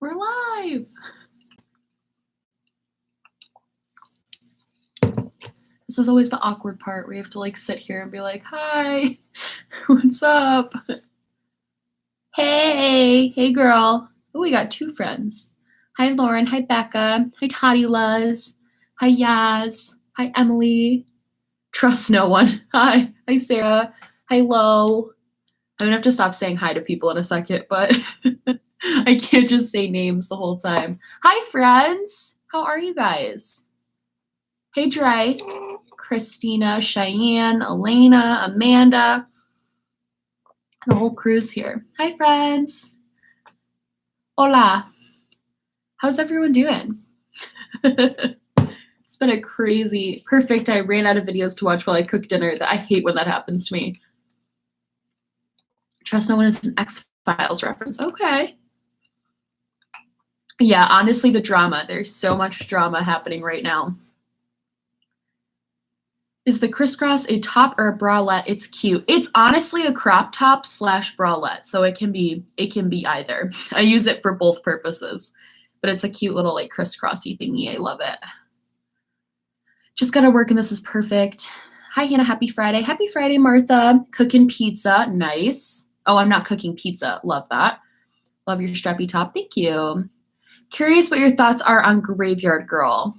We're live. This is always the awkward part where you have to like sit here and be like, hi, what's up? Hey girl. Oh, we got two friends. Hi, Lauren. Hi, Becca. Hi, Toddy Luz. Hi, Yaz. Hi, Emily. Trust no one. Hi. Hi, Sarah. Hi, Lo. I'm gonna have to stop saying hi to people in a second, but I can't just say names the whole time. Hi, friends. How are you guys? Hey, Dre. Christina, Cheyenne, Elena, Amanda. The whole crew's here. Hi, friends. Hola. How's everyone doing? It's been a crazy, perfect. I ran out of videos to watch while I cook dinner. I hate when that happens to me. Trust no one is an X-Files reference. Okay. Yeah, honestly, the drama. There's so much drama happening right now. Is the crisscross a top or a bralette? It's cute. It's honestly a crop top / bralette, so it can be either. I use it for both purposes, but it's a cute little like crisscrossy thingy. I love it. Just gotta work and this is perfect. Hi, Hannah. Happy Friday. Happy Friday, Martha. Cooking pizza. Nice. Oh, I'm not cooking pizza. Love that. Love your strappy top. Thank you. Curious what your thoughts are on Graveyard Girl.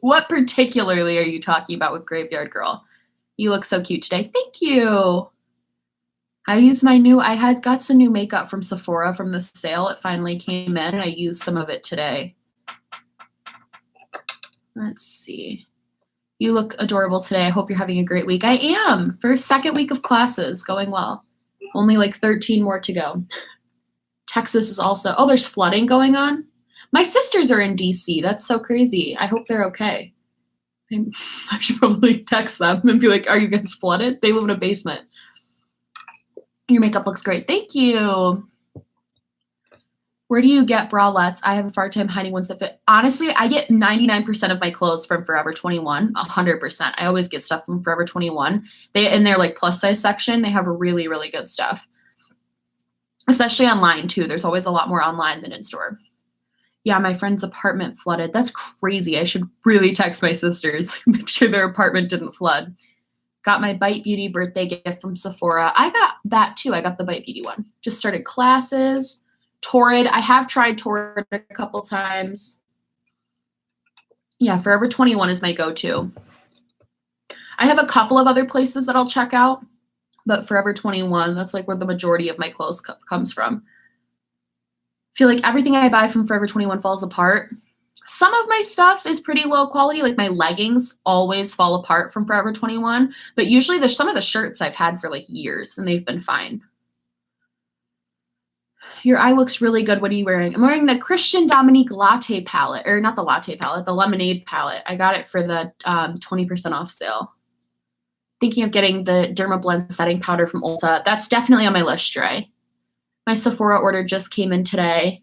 What particularly are you talking about with Graveyard Girl? You look so cute today. Thank you. I had got some new makeup from Sephora from the sale. It finally came in and I used some of it today. Let's see. You look adorable today. I hope you're having a great week. I am. First, second week of classes, going well. Only like 13 more to go. Texas is also, oh, there's flooding going on. My sisters are in DC. That's so crazy. I hope they're okay. I should probably text them and be like, are you guys flooded? They live in a basement. Your makeup looks great. Thank you. Where do you get bralettes? I have a hard time hiding ones that fit. Honestly, I get 99% of my clothes from Forever 21, 100%. I always get stuff from Forever 21. In their like plus size section, they have really, really good stuff. Especially online too. There's always a lot more online than in store. Yeah, my friend's apartment flooded. That's crazy. I should really text my sisters, make sure their apartment didn't flood. Got my Bite Beauty birthday gift from Sephora. I got that too. I got the Bite Beauty one. Just started classes. Torrid. I have tried Torrid a couple times. Yeah, Forever 21 is my go-to. I have a couple of other places that I'll check out, but Forever 21, that's like where the majority of my clothes comes from. I feel like everything I buy from Forever 21 falls apart. Some of my stuff is pretty low quality, like my leggings always fall apart from Forever 21, but usually there's some of the shirts I've had for like years and they've been fine. Your eye looks really good. What are you wearing? I'm wearing the Christian Dominique latte palette, or not the latte palette, the lemonade palette. I got it for the 20% off sale. Thinking of getting the Derma Blend setting powder from Ulta. That's definitely on my list, Dre. My Sephora order just came in today.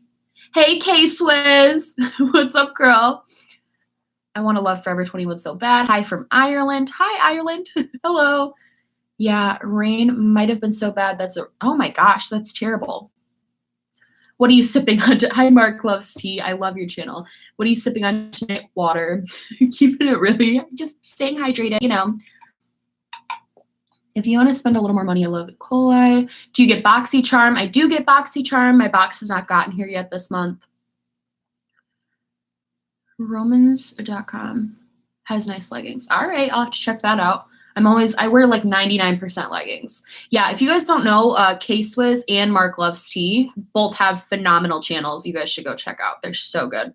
Hey, K-Swizz. What's up, girl? I want to love Forever 21 so bad. Hi from Ireland. Hi, Ireland. Hello. Yeah, rain might have been so bad. Oh my gosh, that's terrible. What are you sipping on? Hi, Mark Loves Tea. I love your channel. What are you sipping on tonight? Water. Keeping it really, just staying hydrated, you know. If you want to spend a little more money, I love it. Coli. Do you get BoxyCharm? I do get BoxyCharm. My box has not gotten here yet this month. Romans.com has nice leggings. All right, I'll have to check that out. I wear like 99% leggings. Yeah, if you guys don't know, K-Swizz and Mark Loves Tea both have phenomenal channels. You guys should go check out. They're so good.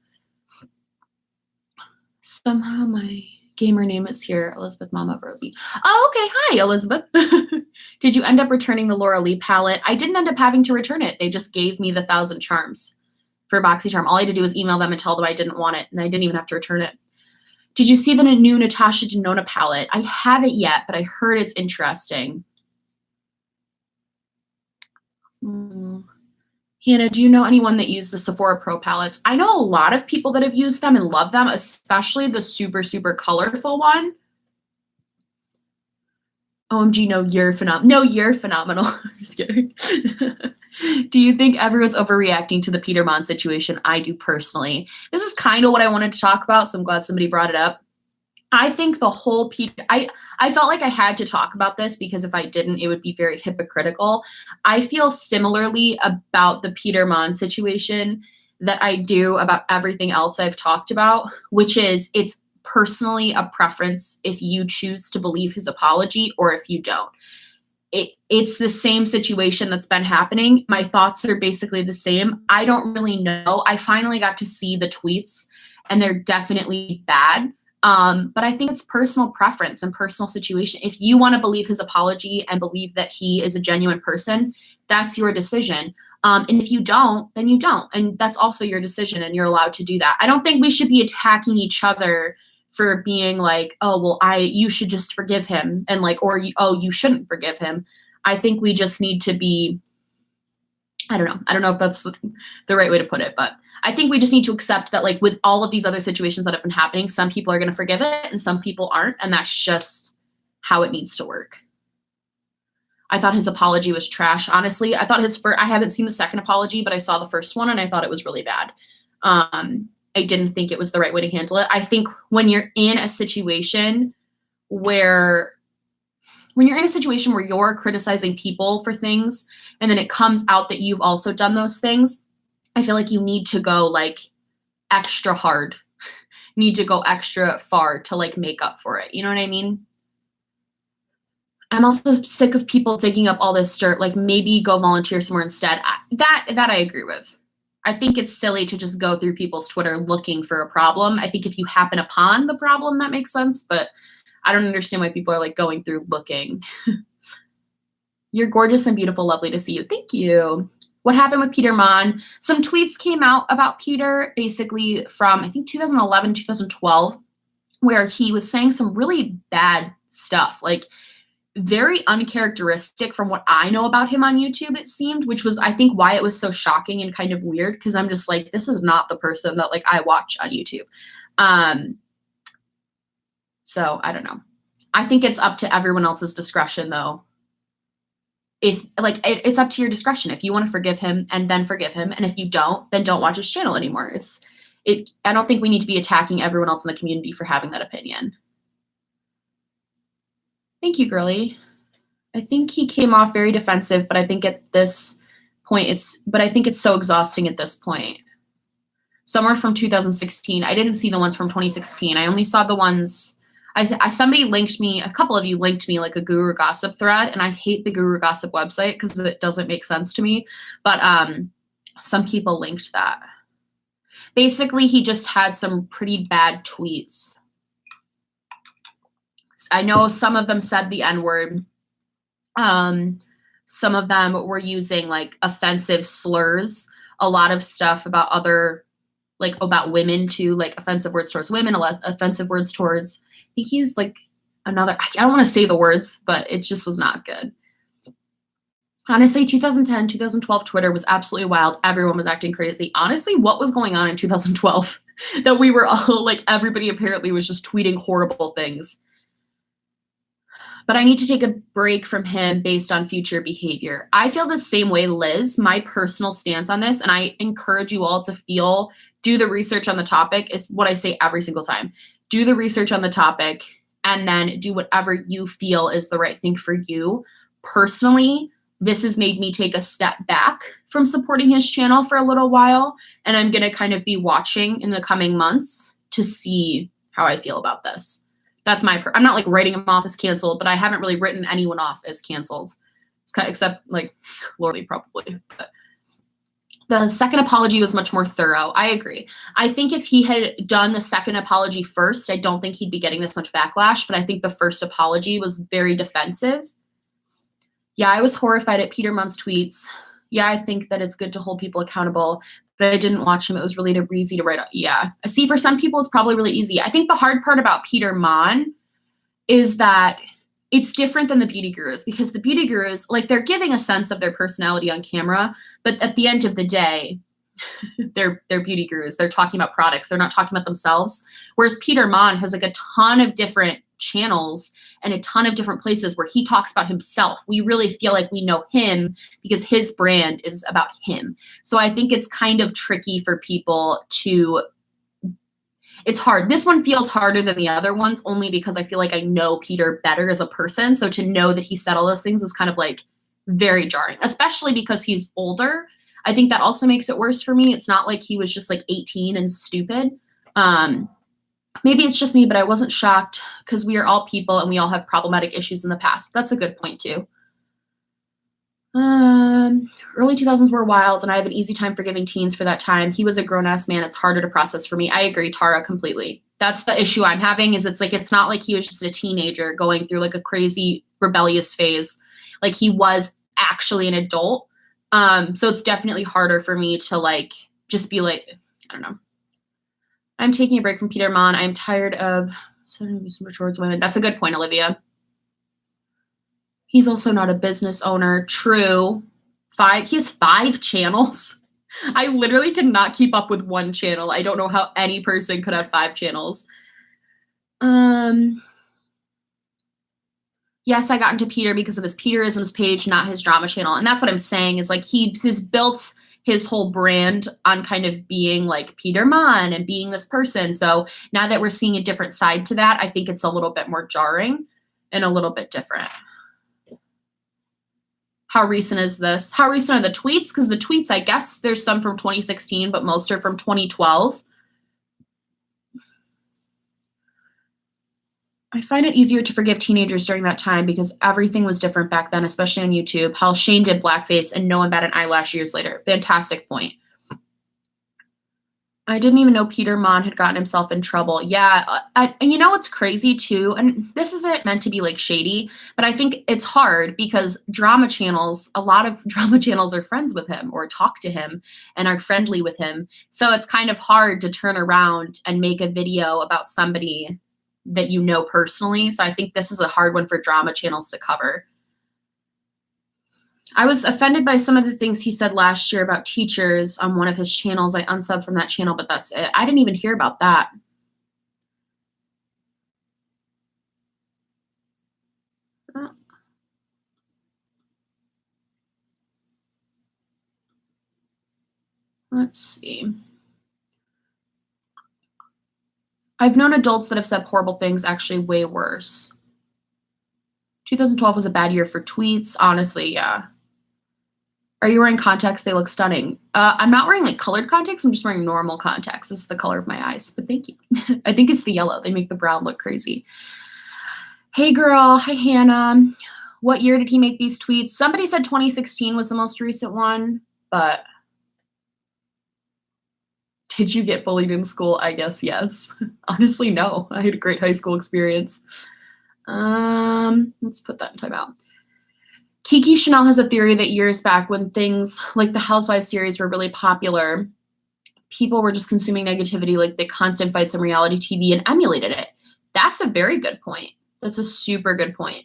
Somehow my gamer name is here, Elizabeth Mama Rosie. Oh, okay. Hi, Elizabeth. Did you end up returning the Laura Lee palette? I didn't end up having to return it. They just gave me the 1,000 charms for BoxyCharm. All I had to do was email them and tell them I didn't want it, and I didn't even have to return it. Did you see the new Natasha Denona palette? I haven't yet, but I heard it's interesting. Hannah, do you know anyone that used the Sephora Pro palettes? I know a lot of people that have used them and love them, especially the super, super colorful one. OMG, no, you're phenomenal. No, you're phenomenal. Just kidding. Do you think everyone's overreacting to the Peter Mon situation? I do personally. This is kind of what I wanted to talk about, so I'm glad somebody brought it up. I think the whole I felt like I had to talk about this because if I didn't, it would be very hypocritical. I feel similarly about the Peter Mon situation that I do about everything else I've talked about, which is it's personally a preference if you choose to believe his apology or if you don't. It's the same situation that's been happening. My thoughts are basically the same. I don't really know. I finally got to see the tweets and they're definitely bad. But I think it's personal preference and personal situation. If you want to believe his apology and believe that he is a genuine person, that's your decision. And if you don't, then you don't. And that's also your decision and you're allowed to do that. I don't think we should be attacking each other for being like, oh, well, you should just forgive him. And like, or, oh, you shouldn't forgive him. I think we just need to be, I don't know. I don't know if that's the right way to put it, but I think we just need to accept that, like, with all of these other situations that have been happening, some people are going to forgive it and some people aren't. And that's just how it needs to work. I thought his apology was trash. Honestly, I thought I haven't seen the second apology, but I saw the first one and I thought it was really bad. I didn't think it was the right way to handle it. I think when you're in a situation where you're criticizing people for things and then it comes out that you've also done those things, I feel like you need to go like extra hard, you need to go extra far to like make up for it. You know what I mean? I'm also sick of people digging up all this dirt. Like maybe go volunteer somewhere instead. That I agree with. I think it's silly to just go through people's Twitter looking for a problem. I think if you happen upon the problem, that makes sense. But I don't understand why people are like going through looking. You're gorgeous and beautiful. Lovely to see you. Thank you. What happened with Peter Mon? Some tweets came out about Peter basically from, I think, 2011, 2012, where he was saying some really bad stuff, like very uncharacteristic from what I know about him on YouTube, it seemed, which was, I think, why it was so shocking and kind of weird, because I'm just like, this is not the person that like I watch on YouTube. So I don't know. I think it's up to everyone else's discretion, though. If like it's up to your discretion. If you want to forgive him, and then forgive him, and if you don't, then don't watch his channel anymore. I don't think we need to be attacking everyone else in the community for having that opinion. Thank you, girly. I think he came off very defensive, but I think at this point I think it's so exhausting at this point. Somewhere from 2016. I didn't see the ones from 2016. I only saw the ones. Somebody linked me, a couple of you linked me like a Guru Gossip thread, and I hate the Guru Gossip website because it doesn't make sense to me. But some people linked that. Basically, he just had some pretty bad tweets. I know some of them said the N-word. Some of them were using like offensive slurs. A lot of stuff about about women too, like offensive words towards women, offensive words towards, I think he used like another, I don't want to say the words, but it just was not good. Honestly, 2010, 2012 Twitter was absolutely wild. Everyone was acting crazy. Honestly, what was going on in 2012 that we were all like, everybody apparently was just tweeting horrible things. But I need to take a break from him based on future behavior. I feel the same way, Liz. My personal stance on this, and I encourage you all to do the research on the topic, is what I say every single time. Do the research on the topic and then do whatever you feel is the right thing for you. Personally, this has made me take a step back from supporting his channel for a little while, and I'm going to kind of be watching in the coming months to see how I feel about this. That's I'm not like writing him off as canceled, but I haven't really written anyone off as canceled, except like Lori probably. But the second apology was much more thorough. I agree. I think if he had done the second apology first, I don't think he'd be getting this much backlash, but I think the first apology was very defensive. Yeah, I was horrified at Peter Mon's tweets. Yeah, I think that it's good to hold people accountable, but I didn't watch him. It was really easy to write out. Yeah. See, for some people, it's probably really easy. I think the hard part about Peter Mon is that it's different than the beauty gurus, because the beauty gurus, like, they're giving a sense of their personality on camera, but at the end of the day, they're beauty gurus. They're talking about products. They're not talking about themselves. Whereas Peter Mon has like a ton of different channels and a ton of different places where he talks about himself. We really feel like we know him because his brand is about him. So I think it's kind of tricky for people to, it's hard. This one feels harder than the other ones only because I feel like I know Peter better as a person. So to know that he said all those things is kind of like very jarring, especially because he's older. I think that also makes it worse for me. It's not like he was just like 18 and stupid. Maybe it's just me, but I wasn't shocked because we are all people and we all have problematic issues in the past. That's a good point too. Early 2000s were wild and I have an easy time forgiving teens for that time. He was a grown-ass man. It's harder to process for me. I agree, Tara, completely. That's the issue I'm having is it's like, it's not like he was just a teenager going through like a crazy rebellious phase. Like he was actually an adult. So it's definitely harder for me to like, just be like, I don't know. I'm taking a break from Peter Mon. I'm tired of more towards women. That's a good point, Olivia. He's also not a business owner. True. He has 5 channels. I literally cannot keep up with one channel. I don't know how any person could have 5 channels. Yes, I got into Peter because of his Peterisms page, not his drama channel. And that's what I'm saying is like he's built his whole brand on kind of being like Peter Mon and being this person. So now that we're seeing a different side to that, I think it's a little bit more jarring and a little bit different. How recent is this? How recent are the tweets? Because the tweets, I guess there's some from 2016, but most are from 2012. I find it easier to forgive teenagers during that time because everything was different back then, especially on YouTube. How Shane did blackface and no one bat an eyelash years later. Fantastic point. I didn't even know Peter Mon had gotten himself in trouble. Yeah, and you know what's crazy too? And this isn't meant to be like shady, but I think it's hard because drama channels, a lot of drama channels are friends with him or talk to him and are friendly with him. So it's kind of hard to turn around and make a video about somebody that you know personally. So I think this is a hard one for drama channels to cover. I was offended by some of the things he said last year about teachers on one of his channels. I unsubbed from that channel, but that's it. I didn't even hear about that. Let's see. I've known adults that have said horrible things, actually way worse. 2012 was a bad year for tweets. Honestly, yeah. Are you wearing contacts? They look stunning. I'm not wearing like colored contacts. I'm just wearing normal contacts. This is the color of my eyes, but thank you. I think it's the yellow. They make the brown look crazy. Hey girl. Hi, Hannah. What year did he make these tweets? Somebody said 2016 was the most recent one, but did you get bullied in school? I guess yes. Honestly, no. I had a great high school experience. Let's put that in timeout. Kiki Chanel has a theory that years back when things like the Housewives series were really popular, people were just consuming negativity like the constant fights in reality TV and emulated it. That's a very good point. That's a super good point.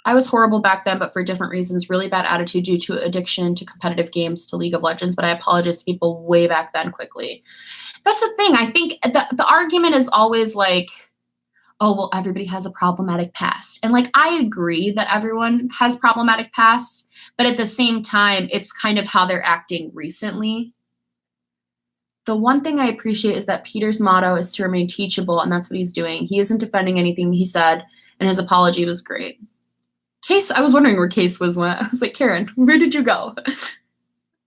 I was horrible back then, but for different reasons. Really bad attitude due to addiction to competitive games, to League of Legends, but I apologize to people way back then quickly. That's the thing. I think the argument is always like, oh, well, everybody has a problematic past. And like, I agree that everyone has problematic pasts, but at the same time, it's kind of how they're acting recently. The one thing I appreciate is that Peter's motto is to remain teachable, and that's what he's doing. He isn't defending anything he said, and his apology was great. Case, I was wondering where Case was when I was like, Karen, where did you go?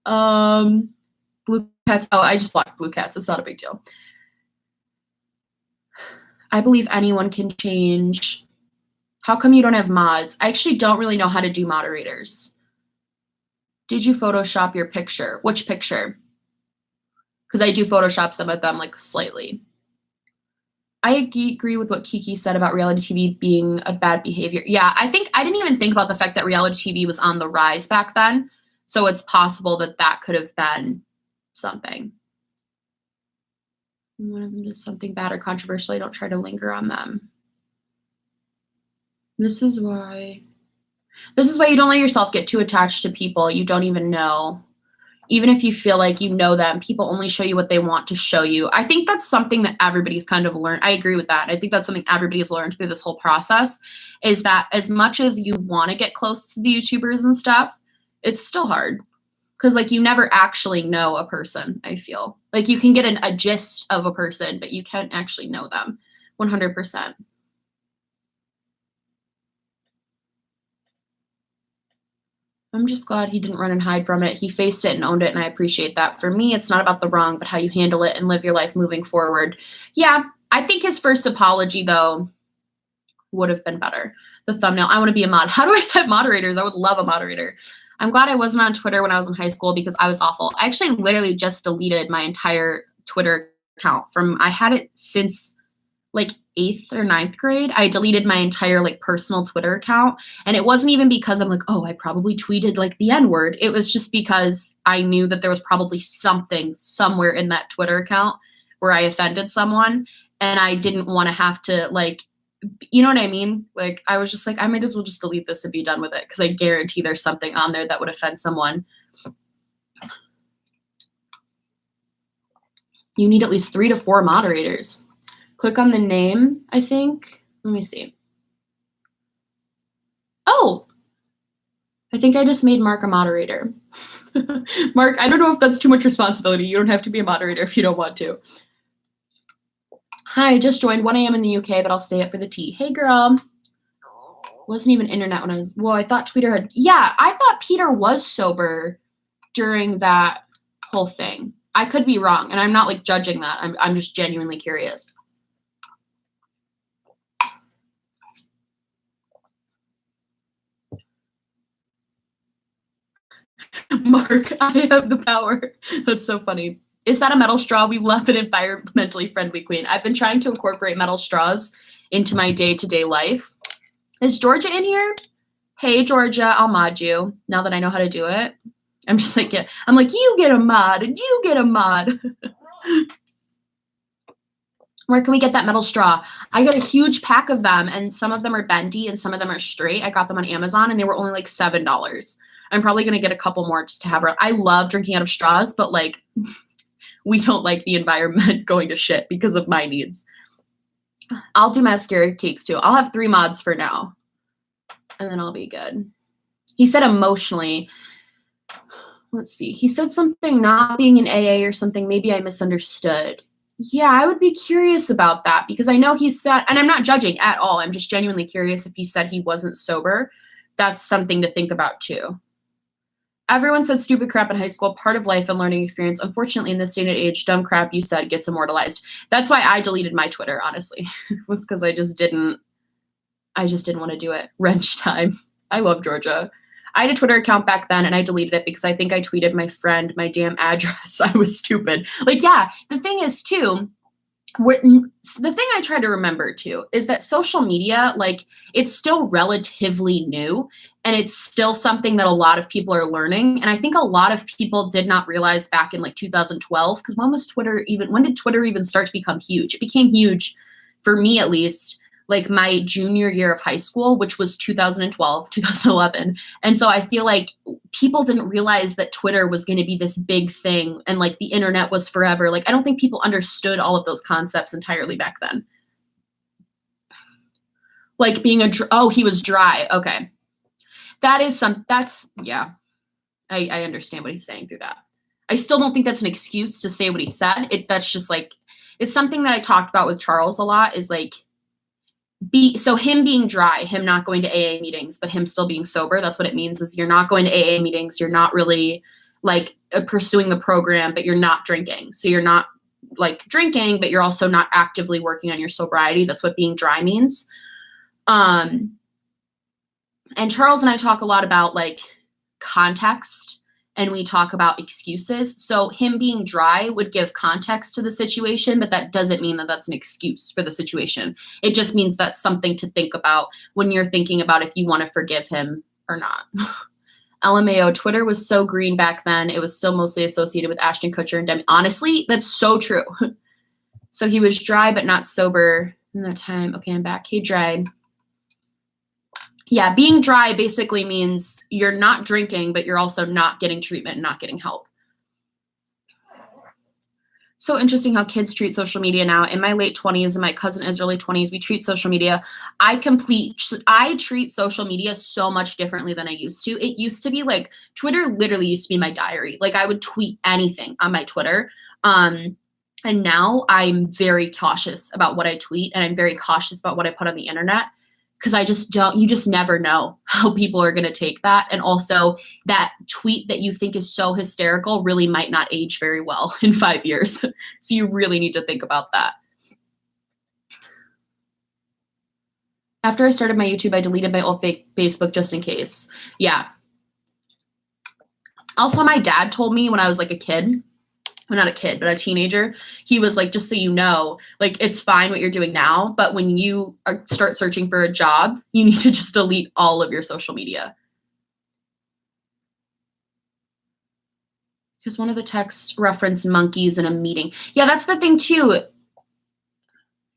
Blue Cats. Oh, I just blocked Blue Cats. It's not a big deal. I believe anyone can change. How come you don't have mods? I actually don't really know how to do moderators. Did you Photoshop your picture? Which picture? Because I do Photoshop some of them like slightly. I agree with what Kiki said about reality TV being a bad behavior. Yeah, I didn't even think about the fact that reality TV was on the rise back then. So it's possible that that could have been something. One of them does something bad or controversial. I don't try to linger on them. This is why you don't let yourself get too attached to people you don't even know. Even if you feel like you know them, people only show you what they want to show you. I think that's something that everybody's kind of learned. I agree with that. I think that's something everybody's learned through this whole process, is that as much as you want to get close to the YouTubers and stuff, it's still hard. Because, like, you never actually know a person, I feel. Like, you can get a gist of a person, but you can't actually know them 100%. I'm just glad he didn't run and hide from it. He faced it and owned it, and I appreciate that. For me, it's not about the wrong, but how you handle it and live your life moving forward. Yeah, I think his first apology, though, would have been better. The thumbnail, I want to be a mod. How do I set moderators? I would love a moderator. I'm glad I wasn't on Twitter when I was in high school because I was awful. I actually literally just deleted my entire Twitter account I had it since like 8th or 9th grade. I deleted my entire like personal Twitter account. And it wasn't even because I'm like, oh, I probably tweeted like the N-word. It was just because I knew that there was probably something somewhere in that Twitter account where I offended someone. And I didn't want to have to like, you know what I mean? Like, I was just like, I might as well just delete this and be done with it. Because I guarantee there's something on there that would offend someone. You need at least 3 to 4 moderators. Click on the name, I think. Let me see. Oh, I think I just made Mark a moderator. Mark, I don't know if that's too much responsibility. You don't have to be a moderator if you don't want to. Hi, just joined 1 a.m. in the UK, but I'll stay up for the tea. Hey, girl. Wasn't even internet when I thought Peter had, yeah, I thought Peter was sober during that whole thing. I could be wrong, and I'm not like judging that. I'm just genuinely curious. Mark, I have the power. That's so funny. Is that a metal straw? We love an environmentally friendly queen. I've been trying to incorporate metal straws into my day-to-day life. Is Georgia in here? Hey, Georgia, I'll mod you now that I know how to do it. I'm just like, yeah. I'm like, you get a mod and you get a mod. Where can we get that metal straw? I got a huge pack of them, and some of them are bendy and some of them are straight. I got them on Amazon, and they were only like $7. I'm probably going to get a couple more just to have. I love drinking out of straws, but like we don't like the environment going to shit because of my needs. I'll do mascara cakes too. I'll have 3 mods for now, and then I'll be good. He said emotionally. Let's see. He said something not being an AA or something. Maybe I misunderstood. Yeah, I would be curious about that because I know he said, and I'm not judging at all. I'm just genuinely curious if he said he wasn't sober. That's something to think about too. Everyone said stupid crap in high school, part of life and learning experience. Unfortunately, in this day and age, dumb crap you said gets immortalized. That's why I deleted my Twitter, honestly. It was because I just didn't want to do it. Wrench time. I love Georgia. I had a Twitter account back then, and I deleted it because I think I tweeted my friend my damn address. I was stupid. Like, yeah, the thing is, too, the thing I try to remember, too, is that social media, like, it's still relatively new, and it's still something that a lot of people are learning. And I think a lot of people did not realize back in, like, 2012, because when did Twitter even start to become huge? It became huge, for me at least, like my junior year of high school, which was 2012, 2011. And so I feel like people didn't realize that Twitter was going to be this big thing and like the internet was forever. Like, I don't think people understood all of those concepts entirely back then. Like being he was dry. Okay. Yeah. I understand what he's saying through that. I still don't think that's an excuse to say what he said. That's just like, it's something that I talked about with Charles a lot is like, so him being dry, him not going to AA meetings, but him still being sober, that's what it means is you're not going to AA meetings. You're not really like pursuing the program, but you're not drinking. So you're not like drinking, but you're also not actively working on your sobriety. That's what being dry means. And Charles and I talk a lot about like context and we talk about excuses. So him being dry would give context to the situation, but that doesn't mean that that's an excuse for the situation. It just means that's something to think about when you're thinking about if you want to forgive him or not. LMAO, Twitter was so green back then. It was still mostly associated with Ashton Kutcher and Demi. Honestly, that's so true. So he was dry, but not sober in that time. Okay, I'm back. Hey, dry. Yeah, being dry basically means you're not drinking, but you're also not getting treatment and not getting help. So interesting how kids treat social media now. In my late 20s and my cousin is early 20s, we treat social media. I treat social media so much differently than I used to. It used to be like Twitter literally used to be my diary. Like I would tweet anything on my Twitter. And now I'm very cautious about what I tweet and I'm very cautious about what I put on the internet because you just never know how people are going to take that. And also that tweet that you think is so hysterical really might not age very well in 5 years. So you really need to think about that. After I started my YouTube, I deleted my old fake Facebook just in case. Yeah. Also, my dad told me when I was like a kid, well, not a kid, but a teenager, he was like, just so you know, like, it's fine what you're doing now, but when you start searching for a job, you need to just delete all of your social media. Because one of the texts referenced monkeys in a meeting. Yeah, that's the thing too.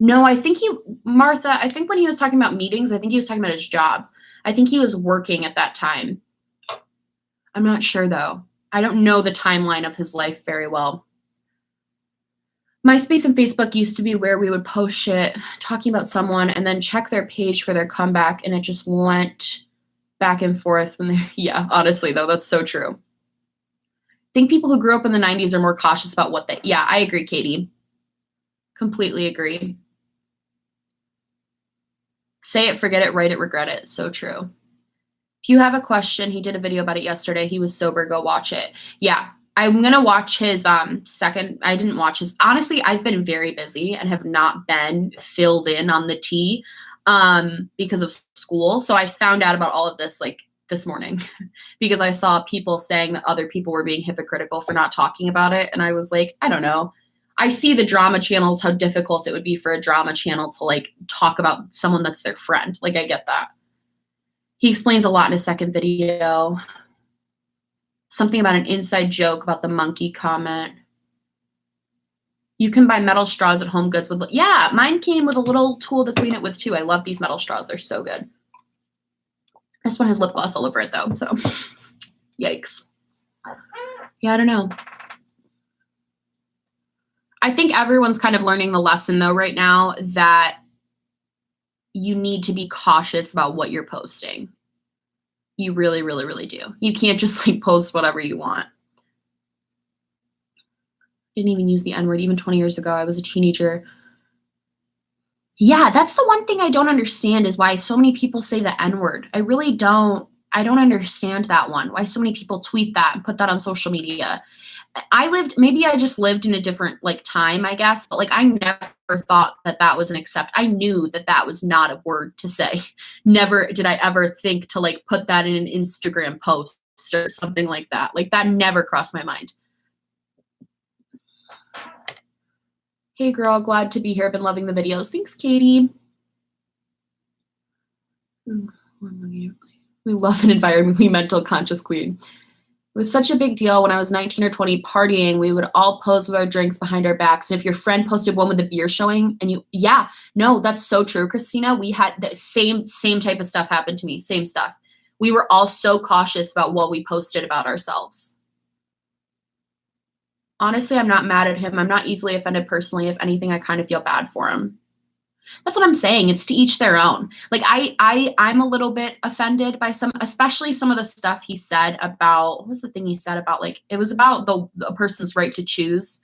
No, I think Martha, I think when he was talking about meetings, I think he was talking about his job. I think he was working at that time. I'm not sure though. I don't know the timeline of his life very well. MySpace and Facebook used to be where we would post shit talking about someone and then check their page for their comeback, and it just went back and forth. Yeah, honestly though, that's so true. I think people who grew up in the 90s are more cautious about yeah, I agree, Katie. Completely agree. Say it, forget it, write it, regret it. So true. If you have a question, he did a video about it yesterday. He was sober. Go watch it. Yeah, I'm going to watch his second. I didn't watch his. Honestly, I've been very busy and have not been filled in on the tea because of school. So I found out about all of this like this morning because I saw people saying that other people were being hypocritical for not talking about it. And I was like, I don't know. I see the drama channels, how difficult it would be for a drama channel to like talk about someone that's their friend. Like, I get that. He explains a lot in his second video. Something about an inside joke about the monkey comment. You can buy metal straws at Home Goods with, yeah, mine came with a little tool to clean it with too. I love these metal straws. They're so good. This one has lip gloss all over it though, so yikes. Yeah, I don't know. I think everyone's kind of learning the lesson though right now that you need to be cautious about what you're posting. You really, really, really do. You can't just like post whatever you want. Didn't even use the N-word even 20 years ago. I was a teenager. Yeah, that's the one thing I don't understand is why so many people say the N-word. I really don't. I don't understand that one. Why so many people tweet that and put that on social media. Maybe I just lived in a different like time, I guess, but like I never thought that that was I knew that that was not a word to say. Never did I ever think to like put that in an Instagram post or something like that. Like that never crossed my mind. Hey girl, glad to be here. Been loving the videos. Thanks, Katie. We love an environmentally mental conscious queen. It was such a big deal when I was 19 or 20 partying. We would all pose with our drinks behind our backs. And if your friend posted one with the beer showing and no, that's so true, Christina. We had the same type of stuff happen to me. Same stuff. We were all so cautious about what we posted about ourselves. Honestly, I'm not mad at him. I'm not easily offended personally. If anything, I kind of feel bad for him. That's what I'm saying. It's to each their own. Like I'm a little bit offended by especially some of the stuff he said about, what was the thing he said about like, it was about a person's right to choose.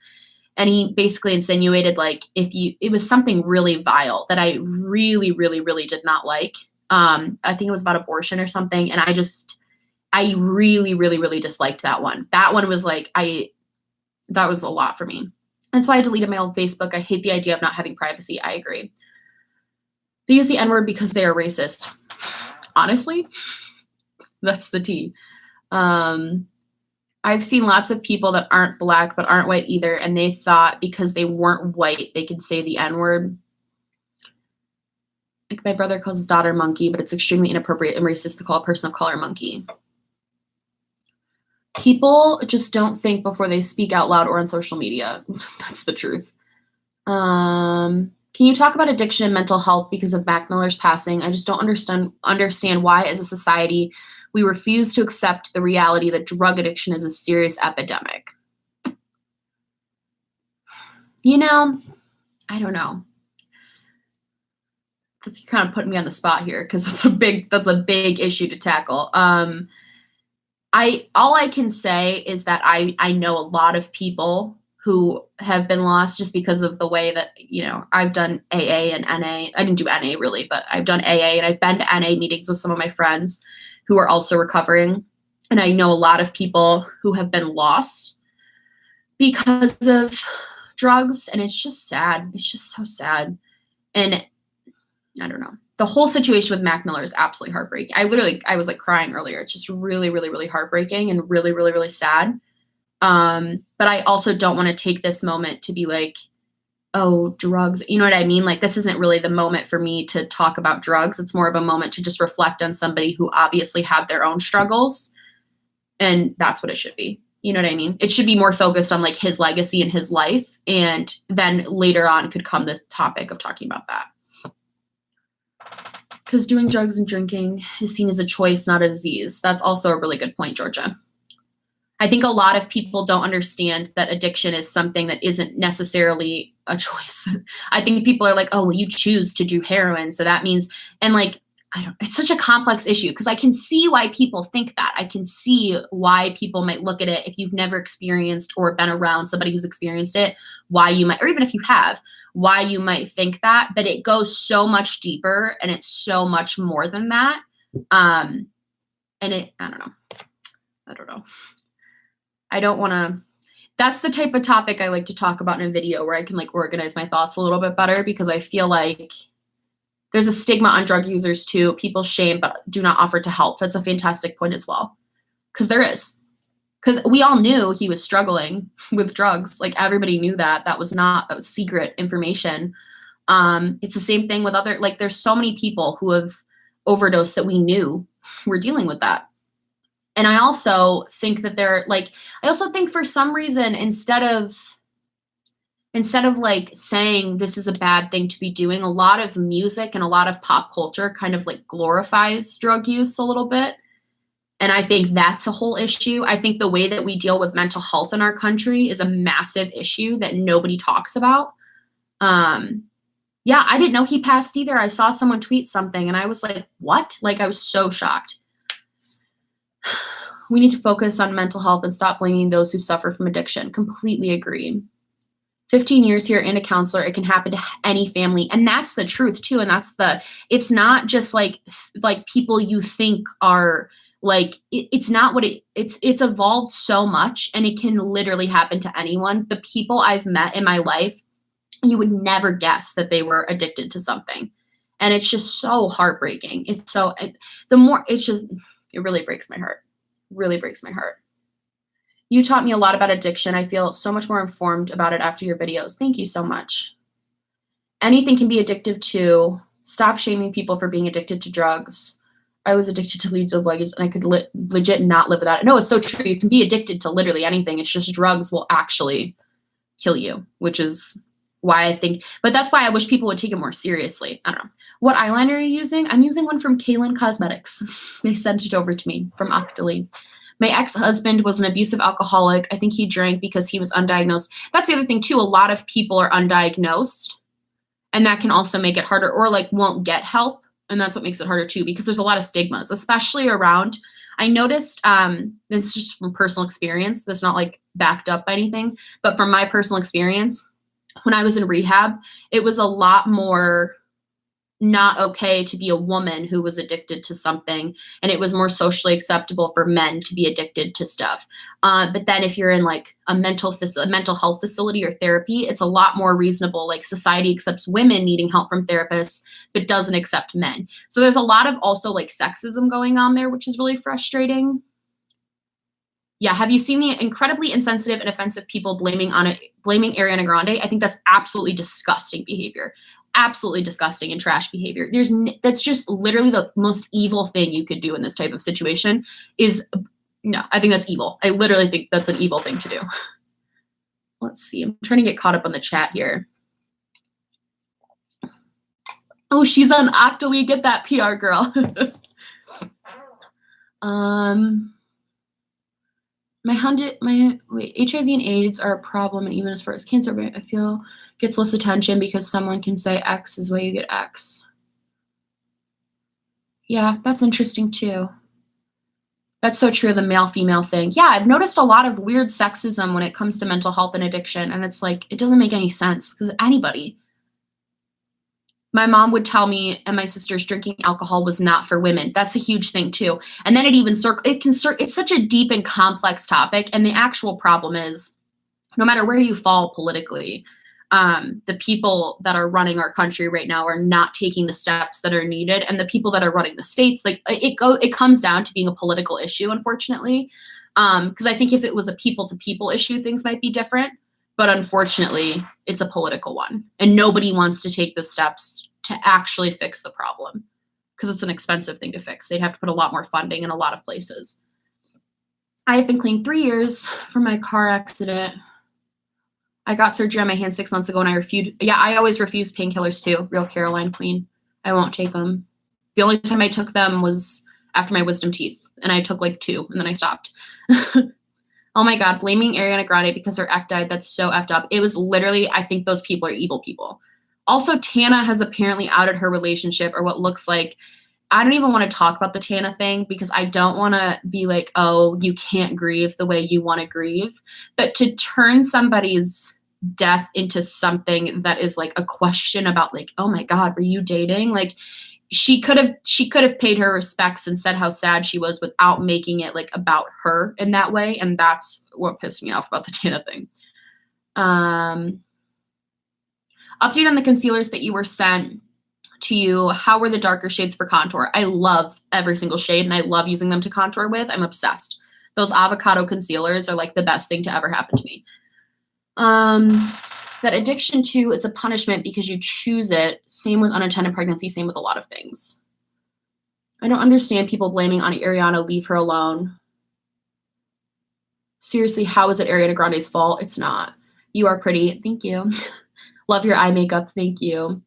And he basically insinuated like, it was something really vile that I really, really, really did not like. I think it was about abortion or something. And I really, really, really disliked that one. That one was like, that was a lot for me. That's why I deleted my old Facebook. I hate the idea of not having privacy. I agree. They use the N-word because they are racist. Honestly, that's the tea. I've seen lots of people that aren't black but aren't white either, and they thought because they weren't white, they could say the N-word. Like my brother calls his daughter monkey, but it's extremely inappropriate and racist to call a person of color monkey. People just don't think before they speak out loud or on social media. That's the truth. Can you talk about addiction and mental health because of Mac Miller's passing? I just don't understand why, as a society, we refuse to accept the reality that drug addiction is a serious epidemic. You know, I don't know. That's kind of putting me on the spot here because that's a big issue to tackle. All I can say is that I know a lot of people who have been lost just because of the way that, I've done AA and NA. I didn't do NA really, but I've done AA and I've been to NA meetings with some of my friends who are also recovering. And I know a lot of people who have been lost because of drugs. And it's just sad. It's just so sad. And I don't know. The whole situation with Mac Miller is absolutely heartbreaking. I was like crying earlier. It's just really, really, really heartbreaking and really, really, really sad. But I also don't want to take this moment to be like, oh, drugs. You know what I mean? Like, this isn't really the moment for me to talk about drugs. It's more of a moment to just reflect on somebody who obviously had their own struggles. And that's what it should be. You know what I mean? It should be more focused on like his legacy and his life. And then later on could come the topic of talking about that. Because doing drugs and drinking is seen as a choice, not a disease. That's also a really good point, Georgia. I think a lot of people don't understand that addiction is something that isn't necessarily a choice. I think people are like, oh, well, you choose to do heroin. So that means, and like, it's such a complex issue because I can see why people think that. I can see why people might look at it if you've never experienced or been around somebody who's experienced it, why you might, or even if you have, why you might think that, but it goes so much deeper and it's so much more than that. And I don't know. I don't want to, that's the type of topic I like to talk about in a video where I can like organize my thoughts a little bit better because I feel like there's a stigma on drug users too. People shame but do not offer to help. That's a fantastic point as well. Because there is. Because we all knew he was struggling with drugs. Like everybody knew that. That was secret information. It's the same thing with like there's so many people who have overdosed that we knew were dealing with that. And I also think that for some reason, instead of like saying this is a bad thing to be doing, a lot of music and a lot of pop culture kind of like glorifies drug use a little bit. And I think that's a whole issue. I think the way that we deal with mental health in our country is a massive issue that nobody talks about. Yeah, I didn't know he passed either. I saw someone tweet something and I was like, what? Like, I was so shocked. We need to focus on mental health and stop blaming those who suffer from addiction. Completely agree. 15 years here and a counselor, it can happen to any family. And that's the truth too. And it's not just like people you think are like, it's not what it's evolved so much and it can literally happen to anyone. The people I've met in my life, you would never guess that they were addicted to something. And it's just so heartbreaking. It really breaks my heart. Really breaks my heart. You taught me a lot about addiction. I feel so much more informed about it after your videos. Thank you so much. Anything can be addictive too. Stop shaming people for being addicted to drugs. I was addicted to leads of luggage and I could legit not live without it. No, it's so true. You can be addicted to literally anything. It's just drugs will actually kill you, which is why I think, but that's why I wish people would take it more seriously. I don't know. What eyeliner are you using? I'm using one from Kaylin Cosmetics. They sent it over to me from Octoly. My ex-husband was an abusive alcoholic. I think he drank because he was undiagnosed. That's the other thing too. A lot of people are undiagnosed and that can also make it harder or like won't get help. And that's what makes it harder too, because there's a lot of stigmas, especially around, I noticed, this is just from personal experience. That's not like backed up by anything, but from my personal experience, when I was in rehab, it was a lot more not okay to be a woman who was addicted to something. And it was more socially acceptable for men to be addicted to stuff. But then if you're in like a mental health facility or therapy, it's a lot more reasonable. Like society accepts women needing help from therapists, but doesn't accept men. So there's a lot of also like sexism going on there, which is really frustrating. Yeah, have you seen the incredibly insensitive and offensive people blaming Ariana Grande? I think that's absolutely disgusting behavior. Absolutely disgusting and trash behavior. That's just literally the most evil thing you could do in this type of situation I think that's evil. I literally think that's an evil thing to do. Let's see. I'm trying to get caught up on the chat here. Oh, she's on Octoly. Get that PR, girl. HIV and AIDS are a problem, and even as far as cancer, I feel gets less attention because someone can say X is why you get X. Yeah, that's interesting too. That's so true, the male-female thing. Yeah, I've noticed a lot of weird sexism when it comes to mental health and addiction, and it's like, it doesn't make any sense because anybody. My mom would tell me and my sisters drinking alcohol was not for women. That's a huge thing too. And then it's such a deep and complex topic. And the actual problem is, no matter where you fall politically, the people that are running our country right now are not taking the steps that are needed, and the people that are running the states, like it comes down to being a political issue, unfortunately. Because I think if it was a people to people issue, things might be different, but unfortunately, it's a political one, and nobody wants to take the steps to actually fix the problem because it's an expensive thing to fix. They'd have to put a lot more funding in a lot of places. I have been clean 3 years from my car accident. I got surgery on my hand 6 months ago, and I refused. Yeah, I always refuse painkillers too. Real Caroline Queen. I won't take them. The only time I took them was after my wisdom teeth, and I took like 2, and then I stopped. Oh my God, blaming Ariana Grande because her ex died. That's so effed up. It was literally, I think those people are evil people. Also, Tana has apparently outed her relationship, or what looks like. I don't even want to talk about the Tana thing because I don't want to be like, oh, you can't grieve the way you want to grieve. But to turn somebody's death into something that is like a question about like, oh my God, were you dating? Like she could have paid her respects and said how sad she was without making it like about her in that way. And that's what pissed me off about the Tana thing. Update on the concealers that you were sent to you. How were the darker shades for contour? I love every single shade, and I love using them to contour with. I'm obsessed. Those avocado concealers are like the best thing to ever happen to me. That addiction to, it's a punishment because you choose it. Same with unintended pregnancy, same with a lot of things. I don't understand people blaming on Ariana. Leave her alone. Seriously, how is it Ariana Grande's fault? It's not. You are pretty. Thank you. Love your eye makeup. Thank you.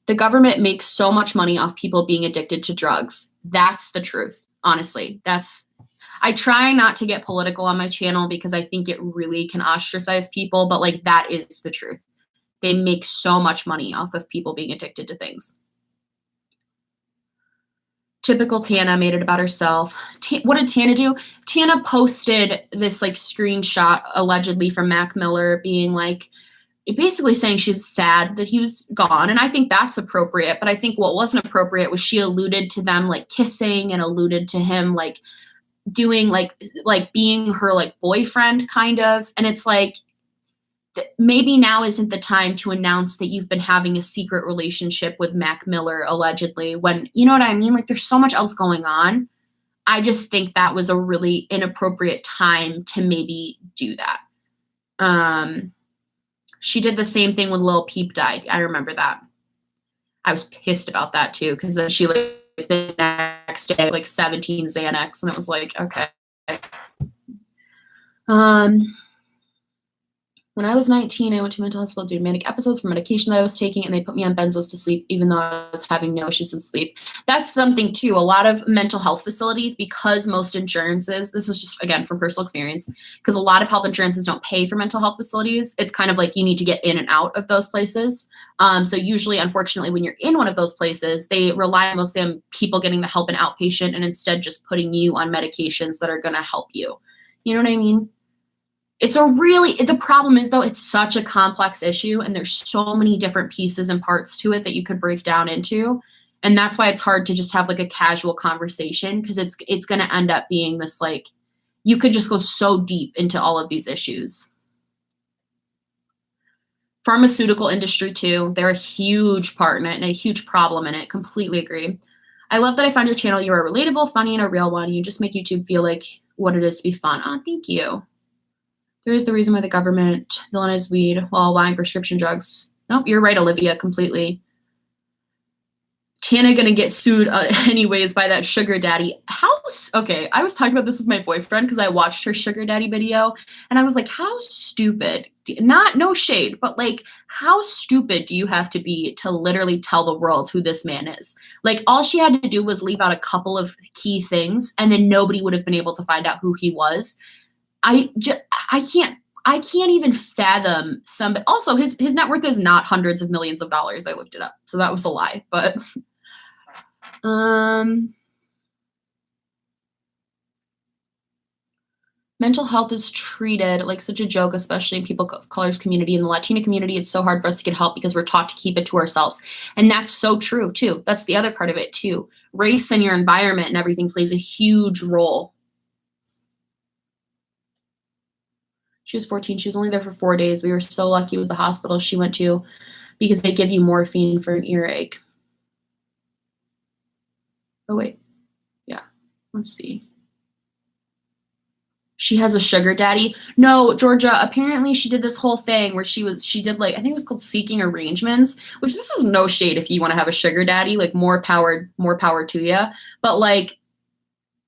The government makes so much money off people being addicted to drugs. That's the truth. Honestly, I try not to get political on my channel because I think it really can ostracize people, but like that is the truth. They make so much money off of people being addicted to things. Typical Tana made it about herself. What did Tana do? Tana posted this like screenshot allegedly from Mac Miller being like, basically saying she's sad that he was gone. And I think that's appropriate. But I think what wasn't appropriate was she alluded to them like kissing and alluded to him like doing like being her like boyfriend kind of. And it's like, maybe now isn't the time to announce that you've been having a secret relationship with Mac Miller allegedly when, you know what I mean? Like there's so much else going on. I just think that was a really inappropriate time to maybe do that. She did the same thing when Lil Peep died. I remember that. I was pissed about that too, because then she like the next day like 17 Xanax, and it was like, okay. When I was 19, I went to mental hospital due to manic episodes for medication that I was taking, and they put me on benzos to sleep, even though I was having no issues with sleep. That's something too. A lot of mental health facilities, because most insurances, this is just again from personal experience, because a lot of health insurances don't pay for mental health facilities. It's kind of like you need to get in and out of those places. So usually, unfortunately, when you're in one of those places, they rely mostly on people getting the help in outpatient and instead just putting you on medications that are going to help you. You know what I mean? The problem is though, it's such a complex issue and there's so many different pieces and parts to it that you could break down into. And that's why it's hard to just have like a casual conversation, because it's going to end up being this, like, you could just go so deep into all of these issues. Pharmaceutical industry too. They're a huge part in it and a huge problem in it. Completely agree. I love that I found your channel. You are relatable, funny, and a real one. You just make YouTube feel like what it is to be fun. Oh, thank you. There's the reason why the government villainized weed while allowing prescription drugs. Nope, you're right, Olivia, completely. Tana gonna get sued anyways by that sugar daddy. Okay, I was talking about this with my boyfriend because I watched her sugar daddy video, and I was like, how stupid, no shade, but like, how stupid do you have to be to literally tell the world who this man is? Like, all she had to do was leave out a couple of key things, and then nobody would have been able to find out who he was. I can't even fathom somebody. Also, his net worth is not hundreds of millions of dollars. I looked it up, so that was a lie. But mental health is treated like such a joke, especially in people of color's community. In the Latina community, it's so hard for us to get help because we're taught to keep it to ourselves. And that's so true, too. That's the other part of it, too. Race and your environment and everything plays a huge role. She was 14. She was only there for 4 days. We were so lucky with the hospital she went to because they give you morphine for an earache. Oh, wait. Yeah. Let's see. She has a sugar daddy. No, Georgia, apparently she did this whole thing where she did like, I think it was called Seeking Arrangements, which this is no shade if you want to have a sugar daddy, like more power to you. But like,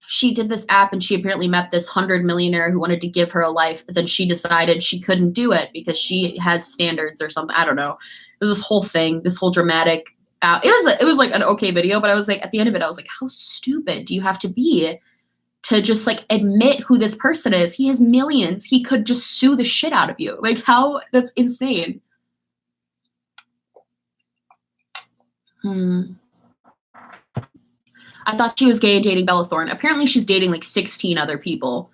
she did this app and she apparently met this 100 millionaire who wanted to give her a life, but then she decided she couldn't do it because she has standards or something. I don't know. It was this whole thing, this whole dramatic, it was like an okay video, but I was like, at the end of it, I was like, how stupid do you have to be to just like admit who this person is? He has millions. He could just sue the shit out of you. Like how, that's insane. I thought she was gay and dating Bella Thorne. Apparently she's dating like 16 other people.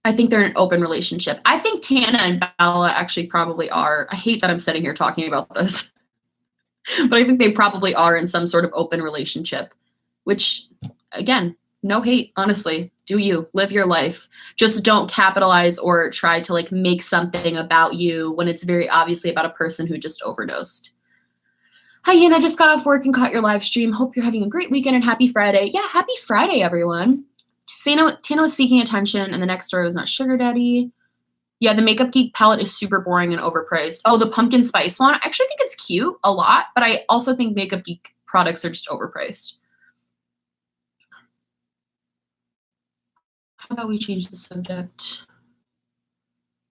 I think they're in an open relationship. I think Tana and Bella actually probably are. I hate that I'm sitting here talking about this. But I think they probably are in some sort of open relationship, which, again, no hate, honestly. Do you. Live your life. Just don't capitalize or try to like make something about you when it's very obviously about a person who just overdosed. Hi, Hannah. Just got off work and caught your live stream. Hope you're having a great weekend and happy Friday. Yeah, happy Friday, everyone. Tana was seeking attention, and the next story was not sugar daddy. Yeah, the Makeup Geek palette is super boring and overpriced. Oh, the pumpkin spice one. I actually think it's cute a lot, but I also think Makeup Geek products are just overpriced. How about we change the subject?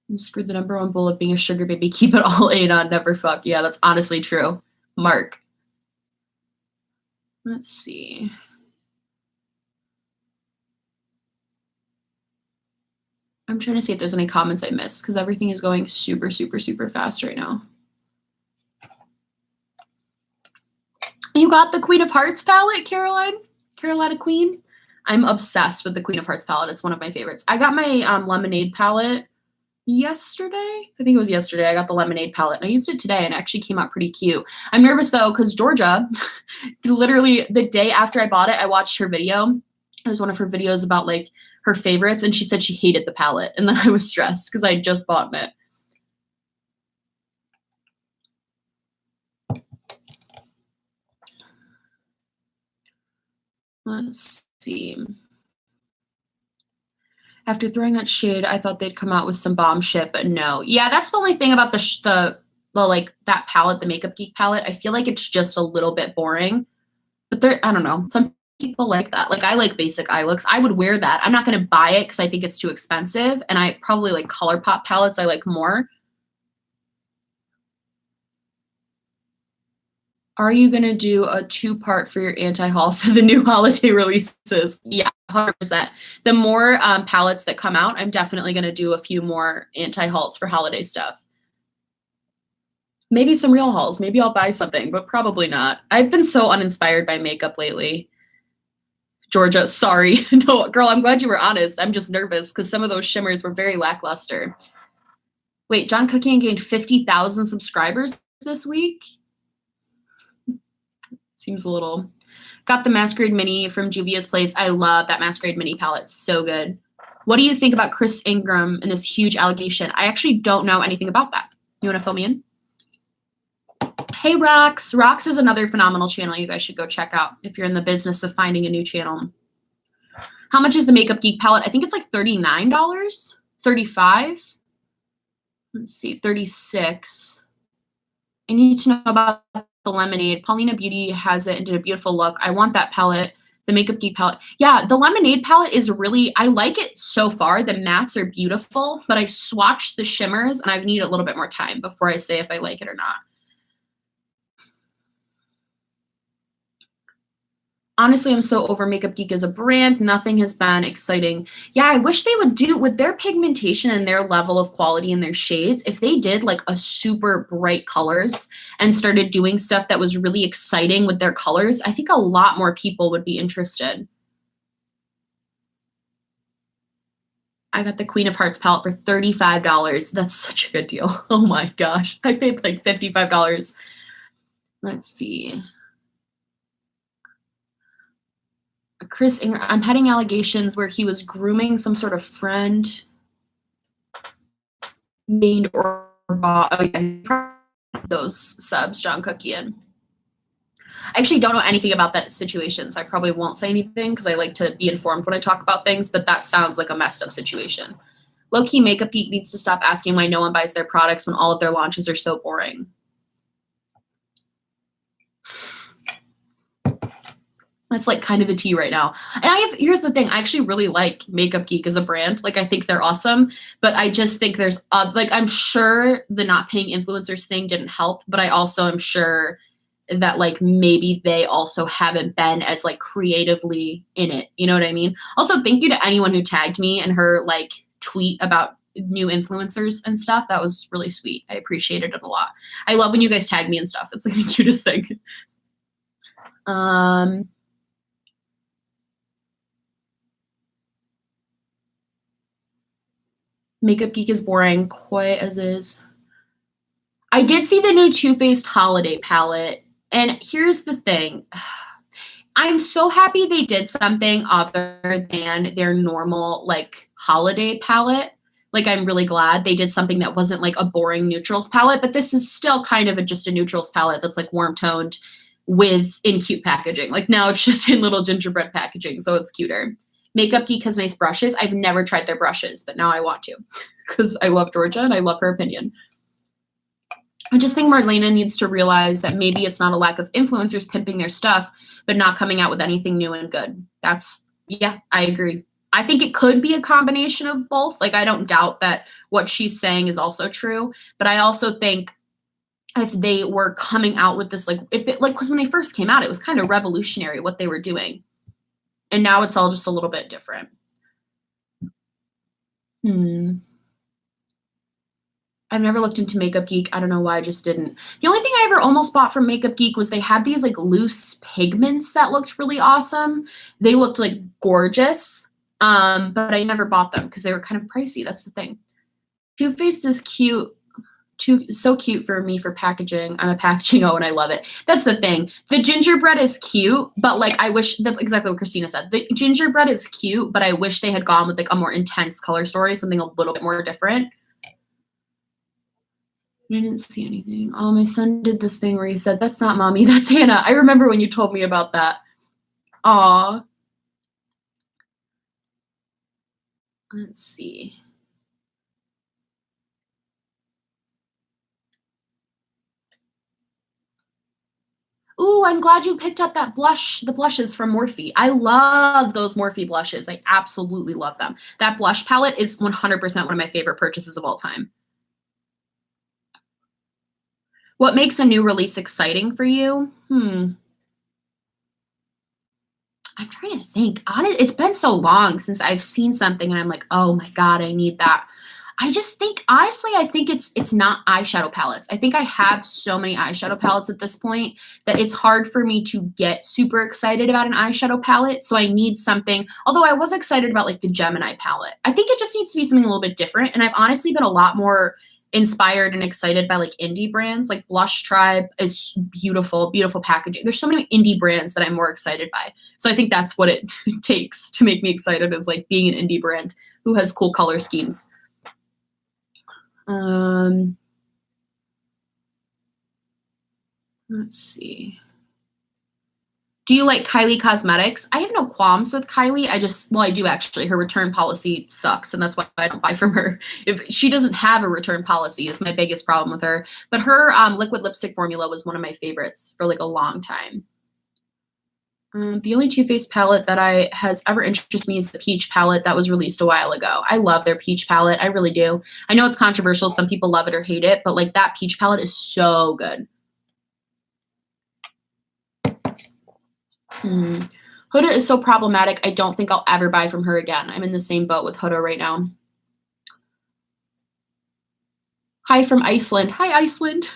And screw the number one bullet being a sugar baby. Keep it all A on, never fuck. Yeah, that's honestly true. Mark. Let's see. I'm trying to see if there's any comments I missed because everything is going super, super, super fast right now. You got the Queen of Hearts palette, Carolina Queen? I'm obsessed with the Queen of Hearts palette. It's one of my favorites. I got my lemonade palette yesterday. I think it was yesterday. I got the lemonade palette and I used it today and it actually came out pretty cute. I'm nervous though because Georgia, literally the day after I bought it, I watched her video. It was one of her videos about like her favorites and she said she hated the palette and then I was stressed because I just bought it. Let's see. After throwing that shade, I thought they'd come out with some bomb shit, but no. Yeah, that's the only thing about the like that palette, the Makeup Geek palette. I feel like it's just a little bit boring. But I don't know. Some people like that. Like I like basic eye looks. I would wear that. I'm not going to buy it because I think it's too expensive. And I probably like ColourPop palettes I like more. Are you going to do a 2-part for your anti-haul for the new holiday releases? Yeah, 100%. The more palettes that come out, I'm definitely going to do a few more anti-hauls for holiday stuff. Maybe some real hauls. Maybe I'll buy something, but probably not. I've been so uninspired by makeup lately. Georgia, sorry. No, girl, I'm glad you were honest. I'm just nervous because some of those shimmers were very lackluster. Wait, John Cookian gained 50,000 subscribers this week? Seems a little. Got the Masquerade Mini from Juvia's Place. I love that Masquerade Mini palette. So good. What do you think about Chris Ingram and this huge allegation? I actually don't know anything about that. You want to fill me in? Hey, Rox. Rox is another phenomenal channel you guys should go check out if you're in the business of finding a new channel. How much is the Makeup Geek palette? I think it's like $39, $35. Let's see, 36. I need to know about the lemonade. Paulina Beauty has it and did a beautiful look. I want that palette, the Makeup Geek palette. Yeah, the lemonade palette is really, I like it so far. The mattes are beautiful, but I swatched the shimmers and I need a little bit more time before I say if I like it or not. Honestly, I'm so over Makeup Geek as a brand. Nothing has been exciting. Yeah, I wish they would do with their pigmentation and their level of quality and their shades. If they did like a super bright colors and started doing stuff that was really exciting with their colors, I think a lot more people would be interested. I got the Queen of Hearts palette for $35. That's such a good deal. Oh my gosh. I paid like $55. Let's see. Chris Inger, I'm heading allegations where he was grooming some sort of friend, made or bought. Oh, yeah, those subs, John Cookie. And I actually don't know anything about that situation, so I probably won't say anything because I like to be informed when I talk about things, but that sounds like a messed up situation. Low-key Makeup Geek needs to stop asking why no one buys their products when all of their launches are so boring. That's like kind of the tea right now. And here's the thing, I actually really like Makeup Geek as a brand. Like I think they're awesome, but I just think there's like, I'm sure the not paying influencers thing didn't help, but I also am sure that like maybe they also haven't been as like creatively in it. You know what I mean? Also, thank you to anyone who tagged me in her like tweet about new influencers and stuff. That was really sweet. I appreciated it a lot. I love when you guys tag me and stuff. It's like the cutest thing. Makeup Geek is boring, quite as it is. I did see the new Too Faced holiday palette, and here's the thing. I'm so happy they did something other than their normal, like, holiday palette. Like, I'm really glad they did something that wasn't, like, a boring neutrals palette, but this is still kind of just a neutrals palette that's, like, warm-toned in cute packaging. Like, now it's just in little gingerbread packaging, so it's cuter. Makeup Geek has nice brushes. I've never tried their brushes, but now I want to because I love Georgia and I love her opinion. I just think Marlena needs to realize that maybe it's not a lack of influencers pimping their stuff, but not coming out with anything new and good. Yeah, I agree. I think it could be a combination of both. Like, I don't doubt that what she's saying is also true, but I also think if they were coming out with this, because when they first came out, it was kind of revolutionary what they were doing. And now it's all just a little bit different. I've never looked into Makeup Geek. I don't know why I just didn't. The only thing I ever almost bought from Makeup Geek was they had these like loose pigments that looked really awesome. They looked like gorgeous, but I never bought them because they were kind of pricey. That's the thing. Too Faced is cute. So cute for me for packaging. I'm a packaging and I love it. That's the thing. The gingerbread is cute, but like I wish that's exactly what Christina said. The gingerbread is cute, but I wish they had gone with like a more intense color story, something a little bit more different. I didn't see anything. Oh, my son did this thing where he said, "That's not mommy, that's Hannah." I remember when you told me about that. Aw. Let's see. Ooh, I'm glad you picked up that blush, the blushes from Morphe. I love those Morphe blushes. I absolutely love them. That blush palette is 100% one of my favorite purchases of all time. What makes a new release exciting for you? I'm trying to think. Honestly, it's been so long since I've seen something and I'm like, oh my God, I need that. I just think, honestly, I think it's not eyeshadow palettes. I think I have so many eyeshadow palettes at this point that it's hard for me to get super excited about an eyeshadow palette. So I need something, although I was excited about like the Gemini palette. I think it just needs to be something a little bit different. And I've honestly been a lot more inspired and excited by like indie brands. Like Blush Tribe is beautiful, beautiful packaging. There's so many indie brands that I'm more excited by. So I think that's what it takes to make me excited, is like being an indie brand who has cool color schemes. Let's see. Do you like Kylie Cosmetics? I have no qualms with Kylie. I do actually. Her return policy sucks, and that's why I don't buy from her. If she doesn't have a return policy, is my biggest problem with her. But her liquid lipstick formula was one of my favorites for like a long time. The only Too Faced palette that has ever interested me is the Peach palette that was released a while ago. I love their Peach palette. I really do. I know it's controversial. Some people love it or hate it, but like that Peach palette is so good. Huda is so problematic. I don't think I'll ever buy from her again. I'm in the same boat with Huda right now. Hi from Iceland. Hi, Iceland.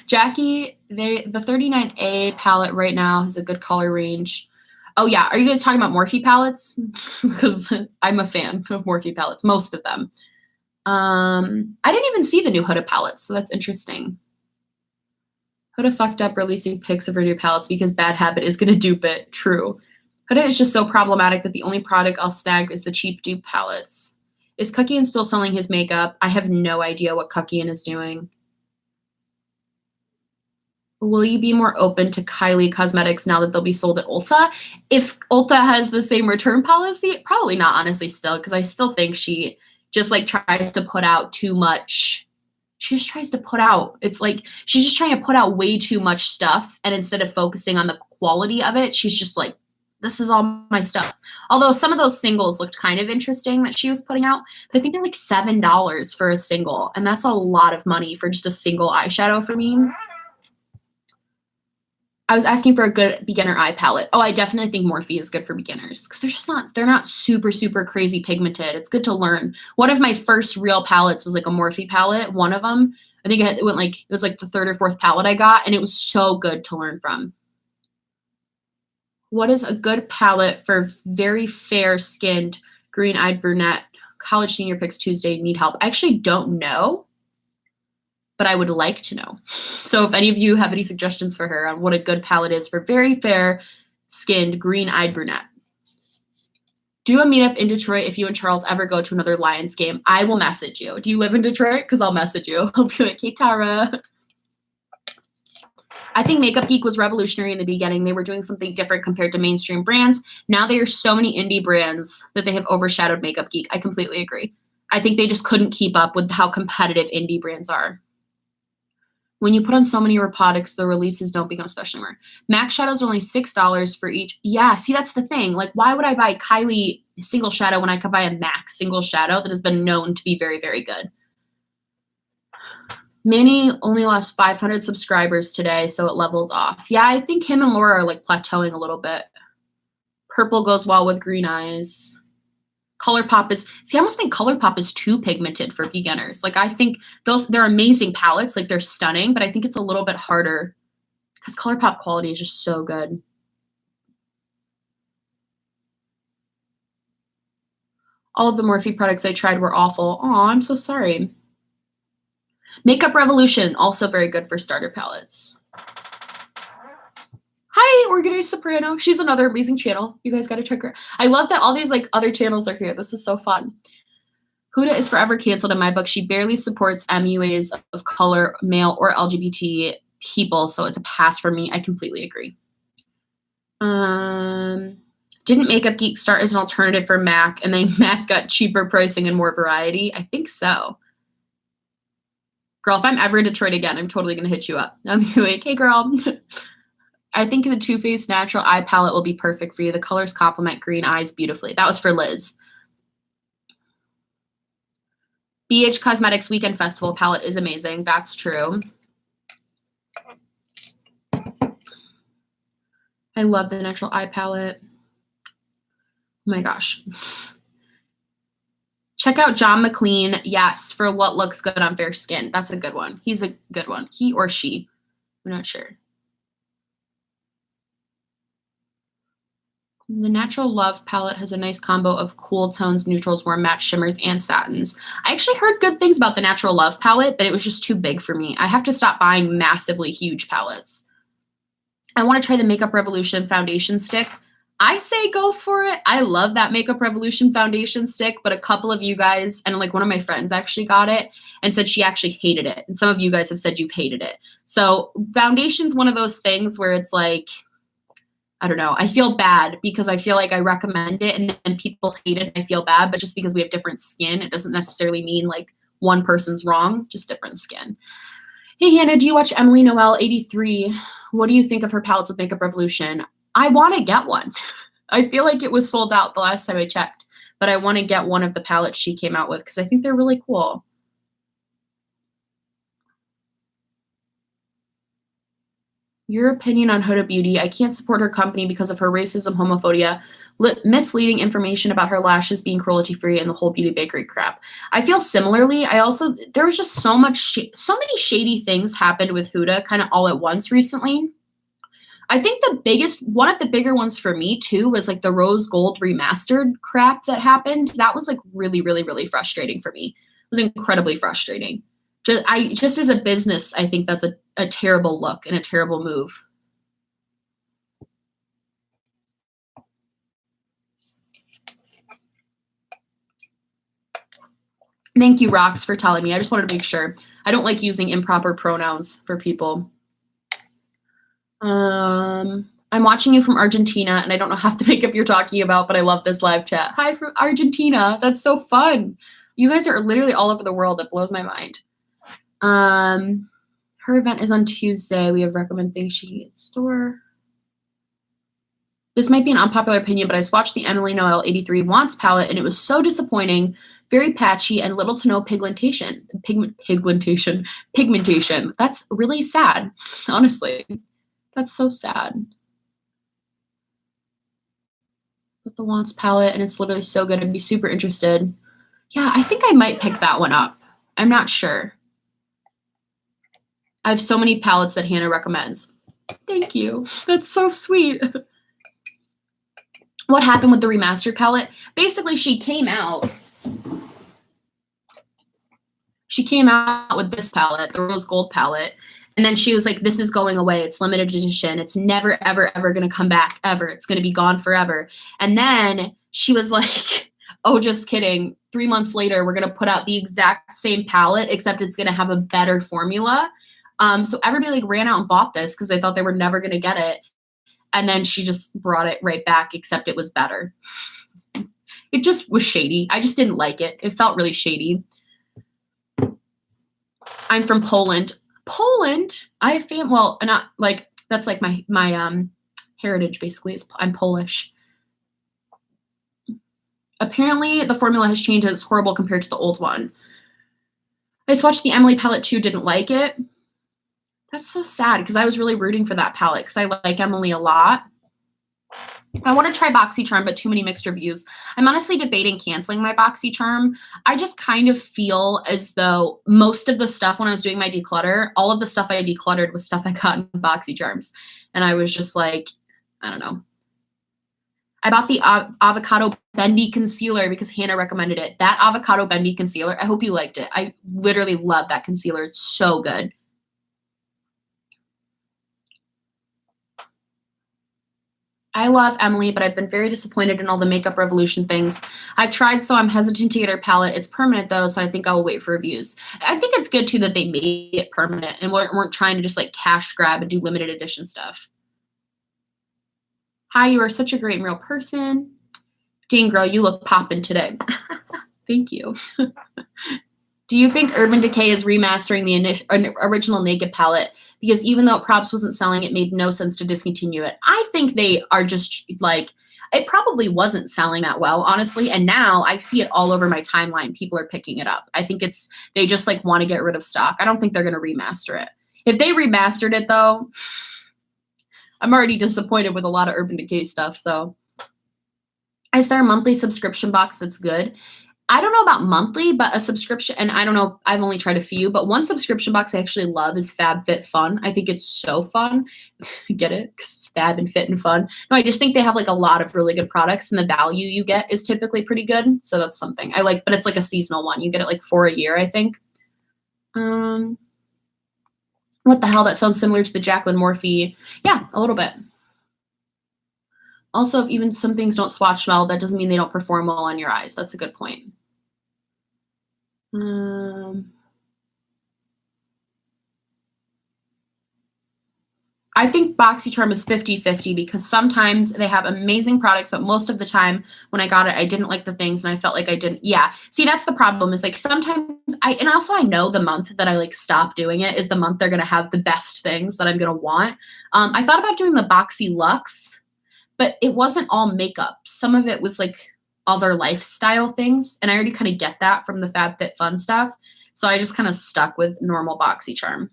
Jackie, the 39A palette right now has a good color range. Oh, yeah. Are you guys talking about Morphe palettes? Because I'm a fan of Morphe palettes, most of them. I didn't even see the new Huda palette, so that's interesting. Huda fucked up releasing pics of her new palettes because Bad Habit is going to dupe it. True. Huda is just so problematic that the only product I'll snag is the cheap dupe palettes. Is Cuckian still selling his makeup? I have no idea what Cuckian is doing. Will you be more open to Kylie Cosmetics now that they'll be sold at Ulta? If Ulta has the same return policy, probably not, honestly, still, because I still think she just like tries to put out too much. She just tries to put out, it's like she's just trying to put out way too much stuff. And instead of focusing on the quality of it, she's just like, this is all my stuff. Although some of those singles looked kind of interesting that she was putting out, but I think they're like $7 for a single. And that's a lot of money for just a single eyeshadow for me. I was asking for a good beginner eye palette. Oh, I definitely think Morphe is good for beginners because they're not super, super crazy pigmented. It's good to learn. One of my first real palettes was like a Morphe palette. One of them, I think it was like the third or fourth palette I got, and it was so good to learn from. What is a good palette for very fair-skinned, green-eyed brunette? College senior picks Tuesday, need help. I actually don't know, but I would like to know. So if any of you have any suggestions for her on what a good palette is for very fair-skinned, green-eyed brunette. Do a meetup in Detroit if you and Charles ever go to another Lions game. I will message you. Do you live in Detroit? Because I'll message you. I'll be like, hey, Tara. I think Makeup Geek was revolutionary in the beginning. They were doing something different compared to mainstream brands. Now there are so many indie brands that they have overshadowed Makeup Geek. I completely agree. I think they just couldn't keep up with how competitive indie brands are. When you put on so many of your products, the releases don't become special anymore. MAC shadows are only $6 for each. Yeah, see, that's the thing. Like, why would I buy Kylie single shadow when I could buy a MAC single shadow that has been known to be very, very good? Manny only lost 500 subscribers today, so it leveled off. Yeah, I think him and Laura are like plateauing a little bit. Purple goes well with green eyes. ColourPop is, see, I almost think ColourPop is too pigmented for beginners. Like, I think they're amazing palettes. Like, they're stunning, but I think it's a little bit harder because ColourPop quality is just so good. All of the Morphe products I tried were awful. Aw, I'm so sorry. Makeup Revolution, also very good for starter palettes. Hi, Organized Soprano. She's another amazing channel. You guys got to check her. I love that all these like other channels are here. This is so fun. Huda is forever canceled in my book. She barely supports MUAs of color, male, or LGBT people, so it's a pass for me. I completely agree. Didn't Makeup Geek start as an alternative for MAC, and then MAC got cheaper pricing and more variety? I think so. Girl, if I'm ever in Detroit again, I'm totally going to hit you up. I'm like, hey, girl. I think the Too Faced Natural Eye Palette will be perfect for you. The colors complement green eyes beautifully. That was for Liz. BH Cosmetics Weekend Festival palette is amazing. That's true. I love the Natural Eye Palette. Oh my gosh. Check out John McLean. Yes, for what looks good on fair skin. That's a good one. He's a good one. He or she. I'm not sure. The Natural Love palette has a nice combo of cool tones, neutrals, warm matte shimmers, and satins. I actually heard good things about the Natural Love palette, but it was just too big for me. I have to stop buying massively huge palettes. I want to try the Makeup Revolution foundation stick. I say go for it. I love that Makeup Revolution foundation stick, but a couple of you guys, and like one of my friends actually got it and said she actually hated it. And some of you guys have said you've hated it. So foundation's one of those things where it's like, I don't know. I feel bad because I feel like I recommend it and then people hate it. I feel bad, but just because we have different skin, it doesn't necessarily mean like one person's wrong, just different skin. Hey, Hannah, do you watch Emily Noel 83? What do you think of her palettes with Makeup Revolution? I want to get one. I feel like it was sold out the last time I checked, but I want to get one of the palettes she came out with because I think they're really cool. Your opinion on Huda Beauty. I can't support her company because of her racism, homophobia, misleading information about her lashes being cruelty-free, and the whole beauty bakery crap. I feel similarly. There was just so many shady things happened with Huda kind of all at once recently. I think one of the bigger ones for me too was like the rose gold remastered crap that happened. That was like really, really, really frustrating for me. It was incredibly frustrating. Just as a business, I think that's a terrible look and a terrible move. Thank you, Rox, for telling me. I just wanted to make sure. I don't like using improper pronouns for people. I'm watching you from Argentina, and I don't know half the makeup you're talking about, but I love this live chat. Hi from Argentina. That's so fun. You guys are literally all over the world. It blows my mind. Her event is on Tuesday. We have recommend things she can get in store. This might be an unpopular opinion, but I swatched the Emily Noel 83 Wants palette, and it was so disappointing, very patchy, and little to no pigmentation. Pigmentation. That's really sad, honestly. That's so sad. With the Wants palette, and it's literally so good. I'd be super interested. Yeah, I think I might pick that one up. I'm not sure. I have so many palettes that Hannah recommends. Thank you. That's so sweet. What happened with the remastered palette? Basically, she came out with this palette, the rose gold palette, and then she was like, this is going away. It's limited edition. It's never, ever, ever going to come back, ever. It's going to be gone forever. And then she was like, oh, just kidding. 3 months later, we're going to put out the exact same palette, except it's going to have a better formula. So everybody like ran out and bought this because they thought they were never going to get it. And then she just brought it right back, except it was better. It just was shady. I just didn't like it. It felt really shady. I'm from Poland. Poland? I have family. Well, not like that's like my heritage basically. I'm Polish. Apparently, the formula has changed and it's horrible compared to the old one. I swatched the Emily palette too. Didn't like it. That's so sad because I was really rooting for that palette because I like Emily a lot. I want to try BoxyCharm, but too many mixed reviews. I'm honestly debating canceling my BoxyCharm. I just kind of feel as though most of the stuff when I was doing my declutter, all of the stuff I decluttered was stuff I got in BoxyCharms. And I was just like, I don't know. I bought the Avocado Bendy Concealer because Hannah recommended it. That Avocado Bendy Concealer, I hope you liked it. I literally love that concealer. It's so good. I love Emily, but I've been very disappointed in all the Makeup Revolution things. I've tried, so I'm hesitant to get her palette. It's permanent, though, so I think I'll wait for reviews. I think it's good, too, that they made it permanent and weren't trying to just, like, cash grab and do limited edition stuff. Hi, you are such a great and real person. Dang, girl, you look poppin' today. Thank you. Do you think Urban Decay is remastering the original Naked palette? Because even though Props wasn't selling, it made no sense to discontinue it. I think they are just like, it probably wasn't selling that well, honestly. And now I see it all over my timeline. People are picking it up. I think they just like want to get rid of stock. I don't think they're going to remaster it. If they remastered it though, I'm already disappointed with a lot of Urban Decay stuff. So is there a monthly subscription box that's good? I don't know about monthly, but a subscription, and I don't know, I've only tried a few, but one subscription box I actually love is FabFitFun. I think it's so fun. Get it? Because it's fab and fit and fun. No, I just think they have like a lot of really good products and the value you get is typically pretty good. So that's something I like, but it's like a seasonal one. You get it like for a year, I think. What the hell? That sounds similar to the Jacqueline Morphe. Yeah, a little bit. Also, if even some things don't swatch well, that doesn't mean they don't perform well on your eyes. That's a good point. I think BoxyCharm is 50-50 because sometimes they have amazing products, but most of the time when I got it, I didn't like the things and I felt like I didn't. Yeah. See, that's the problem is like sometimes and also I know the month that I like stop doing it is the month they're going to have the best things that I'm going to want. I thought about doing the Boxy Luxe, but it wasn't all makeup. Some of it was like other lifestyle things. And I already kind of get that from the FabFitFun stuff. So I just kind of stuck with normal BoxyCharm.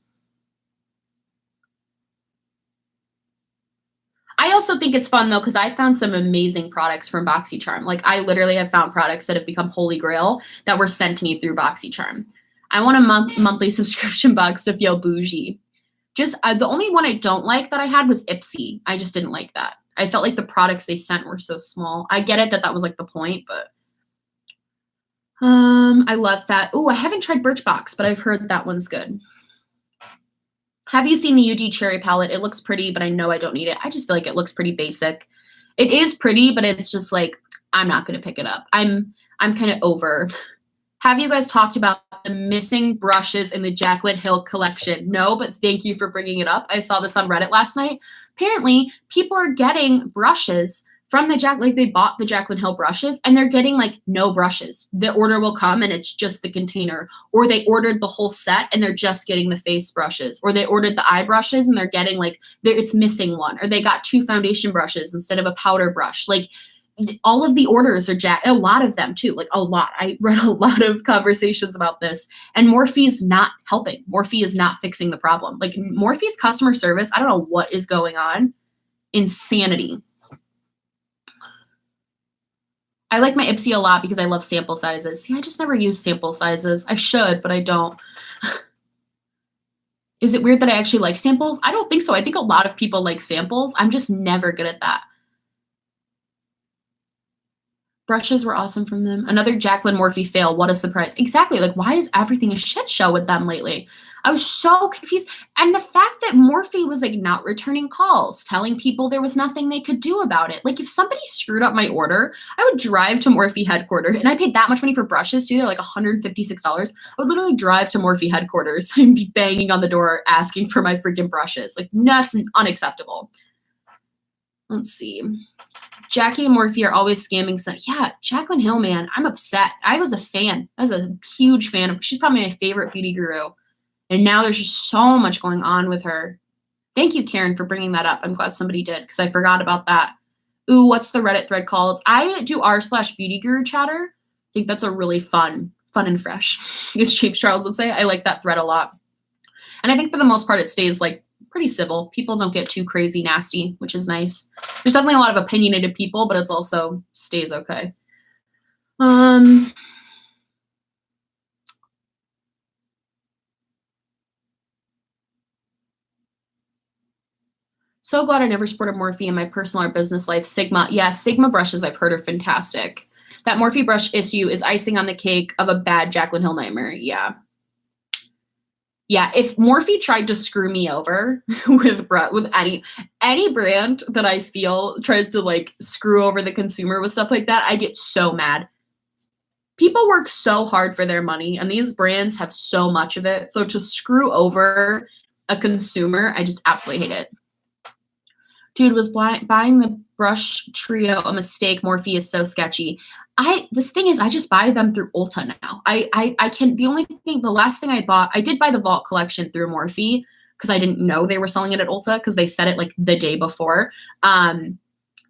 I also think it's fun though, because I found some amazing products from BoxyCharm. Like I literally have found products that have become holy grail that were sent to me through BoxyCharm. I want a monthly subscription box to feel bougie. Just the only one I don't like that I had was Ipsy. I just didn't like that. I felt like the products they sent were so small. I get it that was like the point, but I love that. Oh, I haven't tried Birchbox, but I've heard that one's good. Have you seen the UG Cherry palette? It looks pretty, but I know I don't need it. I just feel like it looks pretty basic. It is pretty, but it's just like, I'm not going to pick it up. I'm kind of over. Have you guys talked about the missing brushes in the Jaclyn Hill collection? No, but thank you for bringing it up. I saw this on Reddit last night. Apparently, people are getting brushes from the like they bought the Jaclyn Hill brushes and they're getting like no brushes. The order will come and it's just the container, or they ordered the whole set and they're just getting the face brushes, or they ordered the eye brushes and they're getting like it's missing one, or they got 2 foundation brushes instead of a powder brush. Like all of the orders are a lot of them too, like a lot. I read a lot of conversations about this, and Morphe's not helping. Morphe is not fixing the problem. Like Morphe's customer service, I don't know what is going on. Insanity. I like my Ipsy a lot because I love sample sizes. See, I just never use sample sizes. I should, but I don't. Is it weird that I actually like samples? I don't think so. I think a lot of people like samples. I'm just never good at that. Brushes were awesome from them. Another Jaclyn Morphe fail. What a surprise. Exactly. Like, why is everything a shit show with them lately? I was so confused. And the fact that Morphe was like not returning calls, telling people there was nothing they could do about it. Like if somebody screwed up my order, I would drive to Morphe headquarters, and I paid that much money for brushes too. They're like $156. I would literally drive to Morphe headquarters and be banging on the door asking for my freaking brushes. Like that's unacceptable. Let's see. Jackie and Morphe are always scamming. Yeah, Jaclyn Hill, man, I'm upset. I was a fan. I was a huge fan of her. She's probably my favorite beauty guru. And now there's just so much going on with her. Thank you, Karen, for bringing that up. I'm glad somebody did because I forgot about that. Ooh, what's the Reddit thread called? I do r/beauty guru chatter. I think that's a really fun and fresh, as James Charles would say. I like that thread a lot. And I think for the most part, it stays like pretty civil. People don't get too crazy nasty, which is nice. There's definitely a lot of opinionated people, but it's also stays okay. So glad I never sported Morphe in my personal or business life. Sigma. Yeah, Sigma brushes I've heard are fantastic. That Morphe brush issue is icing on the cake of a bad Jaclyn Hill nightmare. Yeah. Yeah, if Morphe tried to screw me over with any brand that I feel tries to like screw over the consumer with stuff like that, I get so mad. People work so hard for their money, and these brands have so much of it. So to screw over a consumer, I just absolutely hate it. Dude, was buying the brush trio a mistake? Morphe is so sketchy. This thing is, I just buy them through Ulta now. The last thing I bought, I did buy the Vault collection through Morphe because I didn't know they were selling it at Ulta because they said it like the day before.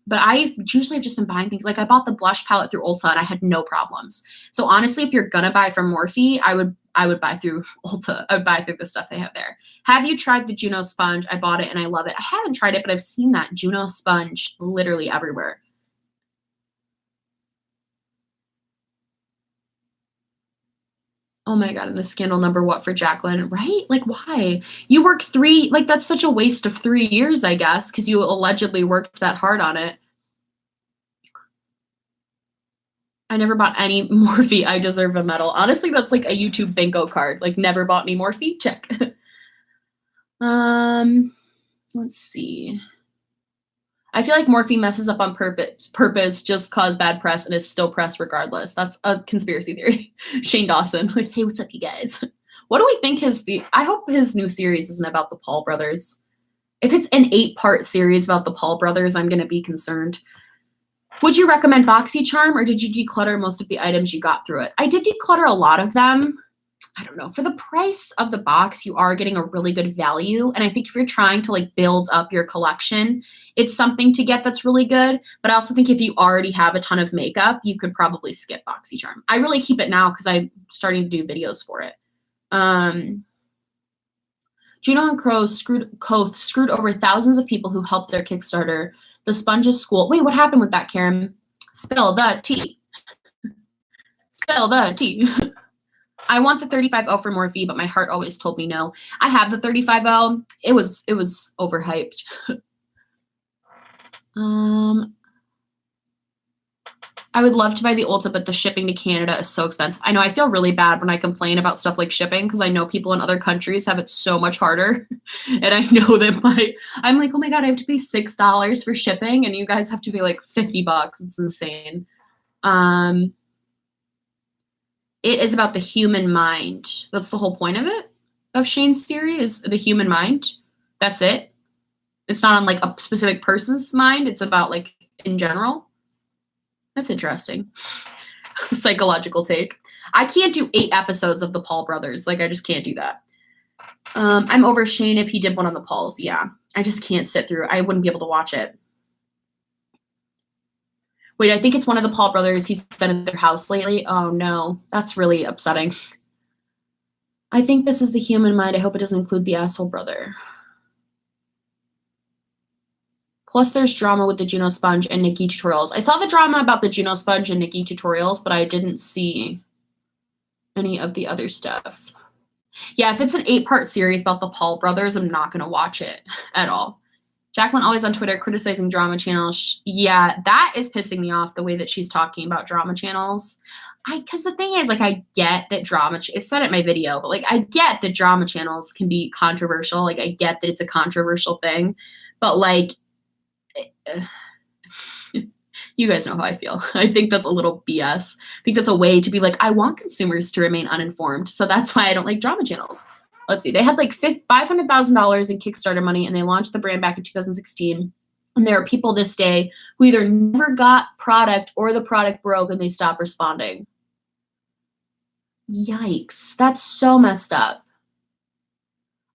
But I usually have just been buying things. Like I bought the blush palette through Ulta and I had no problems. So honestly, if you're gonna buy from Morphe, I would buy through Ulta. I would buy through the stuff they have there. Have you tried the Juno sponge? I bought it and I love it. I haven't tried it, but I've seen that Juno sponge literally everywhere. Oh my God, and the scandal number what for Jaclyn, right? Like why? You worked that's such a waste of 3 years, I guess, because you allegedly worked that hard on it. I never bought any Morphe. I deserve a medal. Honestly, that's like a YouTube bingo card. Like never bought any Morphe. Check. Let's see. I feel like Morphe messes up on purpose, just cause bad press, and is still press regardless. That's a conspiracy theory. Shane Dawson, like, hey, what's up, you guys? What do we think I hope his new series isn't about the Paul brothers. If it's an 8-part series about the Paul brothers, I'm going to be concerned. Would you recommend BoxyCharm, or did you declutter most of the items you got through it? I did declutter a lot of them. I don't know. For the price of the box, you are getting a really good value. And I think if you're trying to like build up your collection, it's something to get that's really good. But I also think if you already have a ton of makeup, you could probably skip BoxyCharm. I really keep it now because I'm starting to do videos for it. Juno and Koth screwed over thousands of people who helped their Kickstarter. The Sponges School. Wait, what happened with that, Karen? Spill the tea. Spill the tea. I want the 35L for Morphe, but my heart always told me no. I have the 35L. It was overhyped. I would love to buy the Ulta, but the shipping to Canada is so expensive. I know I feel really bad when I complain about stuff like shipping because I know people in other countries have it so much harder. And I know that I'm like, oh my God, I have to pay $6 for shipping and you guys have to pay like $50. It's insane. It is about the human mind. That's the whole point of it, of Shane's theory, is the human mind. That's it. It's not on like a specific person's mind. It's about like in general. That's interesting. Psychological take. I can't do 8 episodes of the Paul brothers. Like, I just can't do that. I'm over Shane if he did one on the Pauls. Yeah, I just can't sit through. I wouldn't be able to watch it. Wait, I think it's one of the Paul brothers. He's been at their house lately. Oh, no. That's really upsetting. I think this is the human mind. I hope it doesn't include the asshole brother. Plus, there's drama with the Juno Sponge and Nikki tutorials. I saw the drama about the Juno Sponge and Nikki tutorials, but I didn't see any of the other stuff. Yeah, if it's an 8-part series about the Paul brothers, I'm not going to watch it at all. Jacqueline always on Twitter criticizing drama channels. Yeah, that is pissing me off, the way that she's talking about drama channels. Because the thing is, like, I get that it said it in my video, but, like, I get that drama channels can be controversial. Like, I get that it's a controversial thing. But, like, you guys know how I feel. I think that's a little BS. I think that's a way to be like, I want consumers to remain uninformed. So that's why I don't like drama channels. Let's see. They had like $500,000 in Kickstarter money and they launched the brand back in 2016. And there are people this day who either never got product or the product broke and they stopped responding. Yikes. That's so messed up.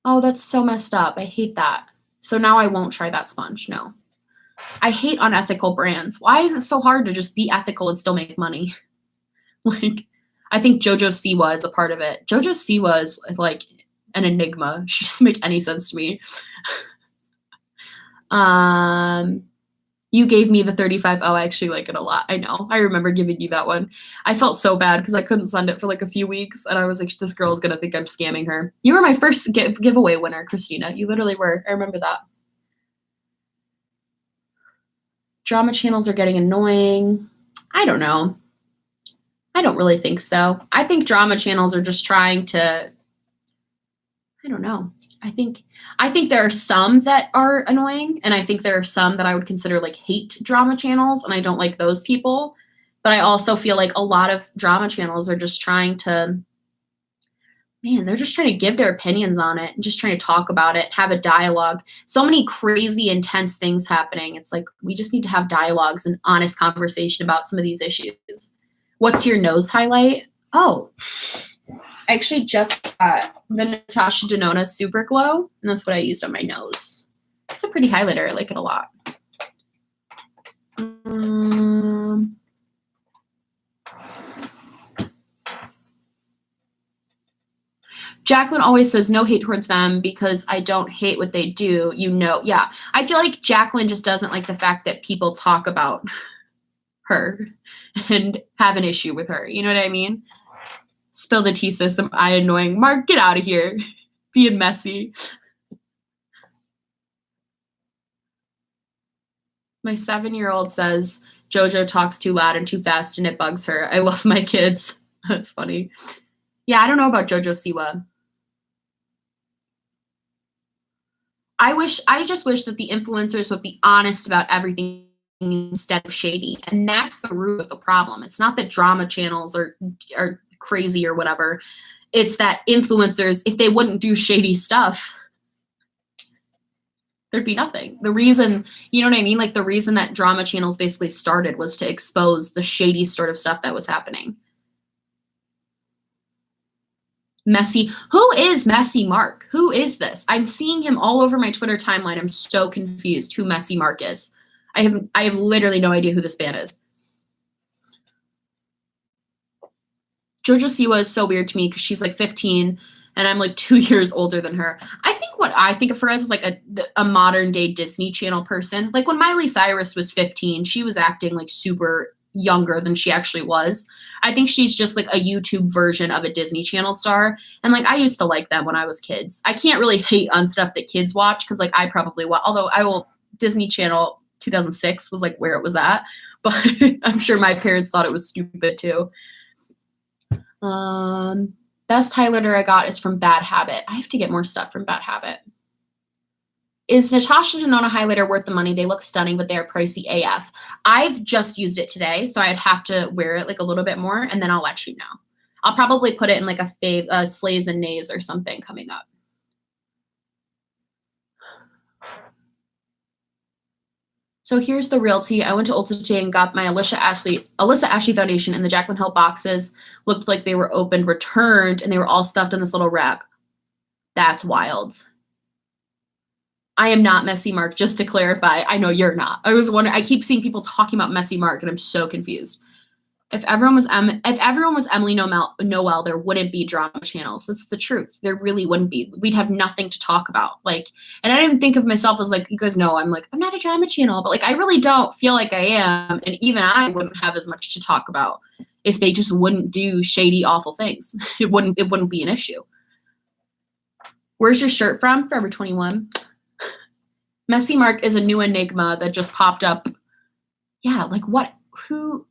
Oh, that's so messed up. I hate that. So now I won't try that sponge. No. I hate unethical brands. Why is it so hard to just be ethical and still make money? Like, I think JoJo Siwa is a part of it. JoJo Siwa is like an enigma. She doesn't make any sense to me. You gave me the 35. Oh, I actually like it a lot. I know. I remember giving you that one. I felt so bad because I couldn't send it for like a few weeks. And I was like, this girl's going to think I'm scamming her. You were my first giveaway winner, Christina. You literally were. I remember that. Drama channels are getting annoying. I don't know. I don't really think so. I think drama channels are just trying to, I don't know. I think there are some that are annoying, and I think there are some that I would consider like hate drama channels, and I don't like those people. But I also feel like a lot of drama channels are just trying to, they're just trying to give their opinions on it and just trying to talk about it, have a dialogue. So many crazy, intense things happening. It's like, we just need to have dialogues and honest conversation about some of these issues. What's your nose highlight? Oh, I actually just got the Natasha Denona Super Glow, and that's what I used on my nose. It's a pretty highlighter. I like it a lot. Jacqueline always says no hate towards them because I don't hate what they do. Yeah. I feel like Jacqueline just doesn't like the fact that people talk about her and have an issue with her. You know what I mean? Spill the tea system. I annoying. Mark, get out of here. Being messy. My 7-year-old says JoJo talks too loud and too fast and it bugs her. I love my kids. That's funny. Yeah, I don't know about JoJo Siwa. I just wish that the influencers would be honest about everything instead of shady. And that's the root of the problem. It's not that drama channels are crazy or whatever. It's that influencers, if they wouldn't do shady stuff, there'd be nothing. The reason, you know what I mean? Like the reason that drama channels basically started was to expose the shady sort of stuff that was happening. Messy. Who is Messy Mark? Who is this? I'm seeing him all over my Twitter timeline. I'm so confused who Messy Mark is. I have literally no idea who this man is. JoJo Siwa is so weird to me because she's like 15 and I'm like 2 years older than her. I think what I think of her as is like a modern day Disney Channel person. Like when Miley Cyrus was 15, she was acting like super younger than she actually was. I think she's just like a YouTube version of a Disney Channel star. And like I used to like them when I was kids. I can't really hate on stuff that kids watch because like I probably watch, although I will, Disney Channel 2006 was like where it was at. But I'm sure my parents thought it was stupid too. Best highlighter I got is from Bad Habit. I have to get more stuff from Bad Habit. Is Natasha Denona highlighter worth the money? They look stunning, but they are pricey AF. I've just used it today, so I'd have to wear it like a little bit more, and then I'll let you know. I'll probably put it in like a fave, Slays and Nays or something coming up. So here's the real tea. I went to Ulta today and got my Alyssa Ashley foundation in the Jaclyn Hill boxes. Looked like they were opened, returned, and they were all stuffed in this little rack. That's wild. I am not Messy Mark, just to clarify. I know you're not. I was wondering. I keep seeing people talking about Messy Mark, and I'm so confused. If everyone was Emily Noel, there wouldn't be drama channels. That's the truth. There really wouldn't be. We'd have nothing to talk about. Like, and I didn't even think of myself as like, you guys know, I'm like, I'm not a drama channel, but like, I really don't feel like I am. And even I wouldn't have as much to talk about if they just wouldn't do shady, awful things. It wouldn't be an issue. Where's your shirt from? Forever 21. Messy Mark is a new enigma that just popped up. Yeah, like what? Who?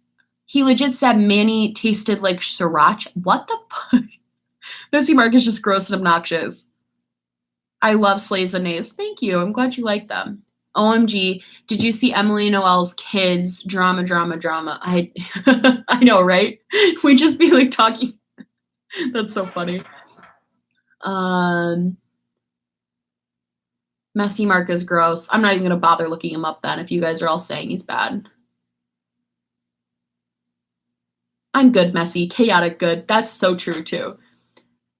He legit said Manny tasted like sriracha. What the fuck? Messy Mark is just gross and obnoxious. I love Slays and Nays. Thank you. I'm glad you like them. OMG, did you see Emily Noel's kids? Drama. I know, right? We just be like talking. That's so funny. Messy Mark is gross. I'm not even going to bother looking him up then if you guys are all saying he's bad. I'm good, messy, chaotic good. That's so true, too.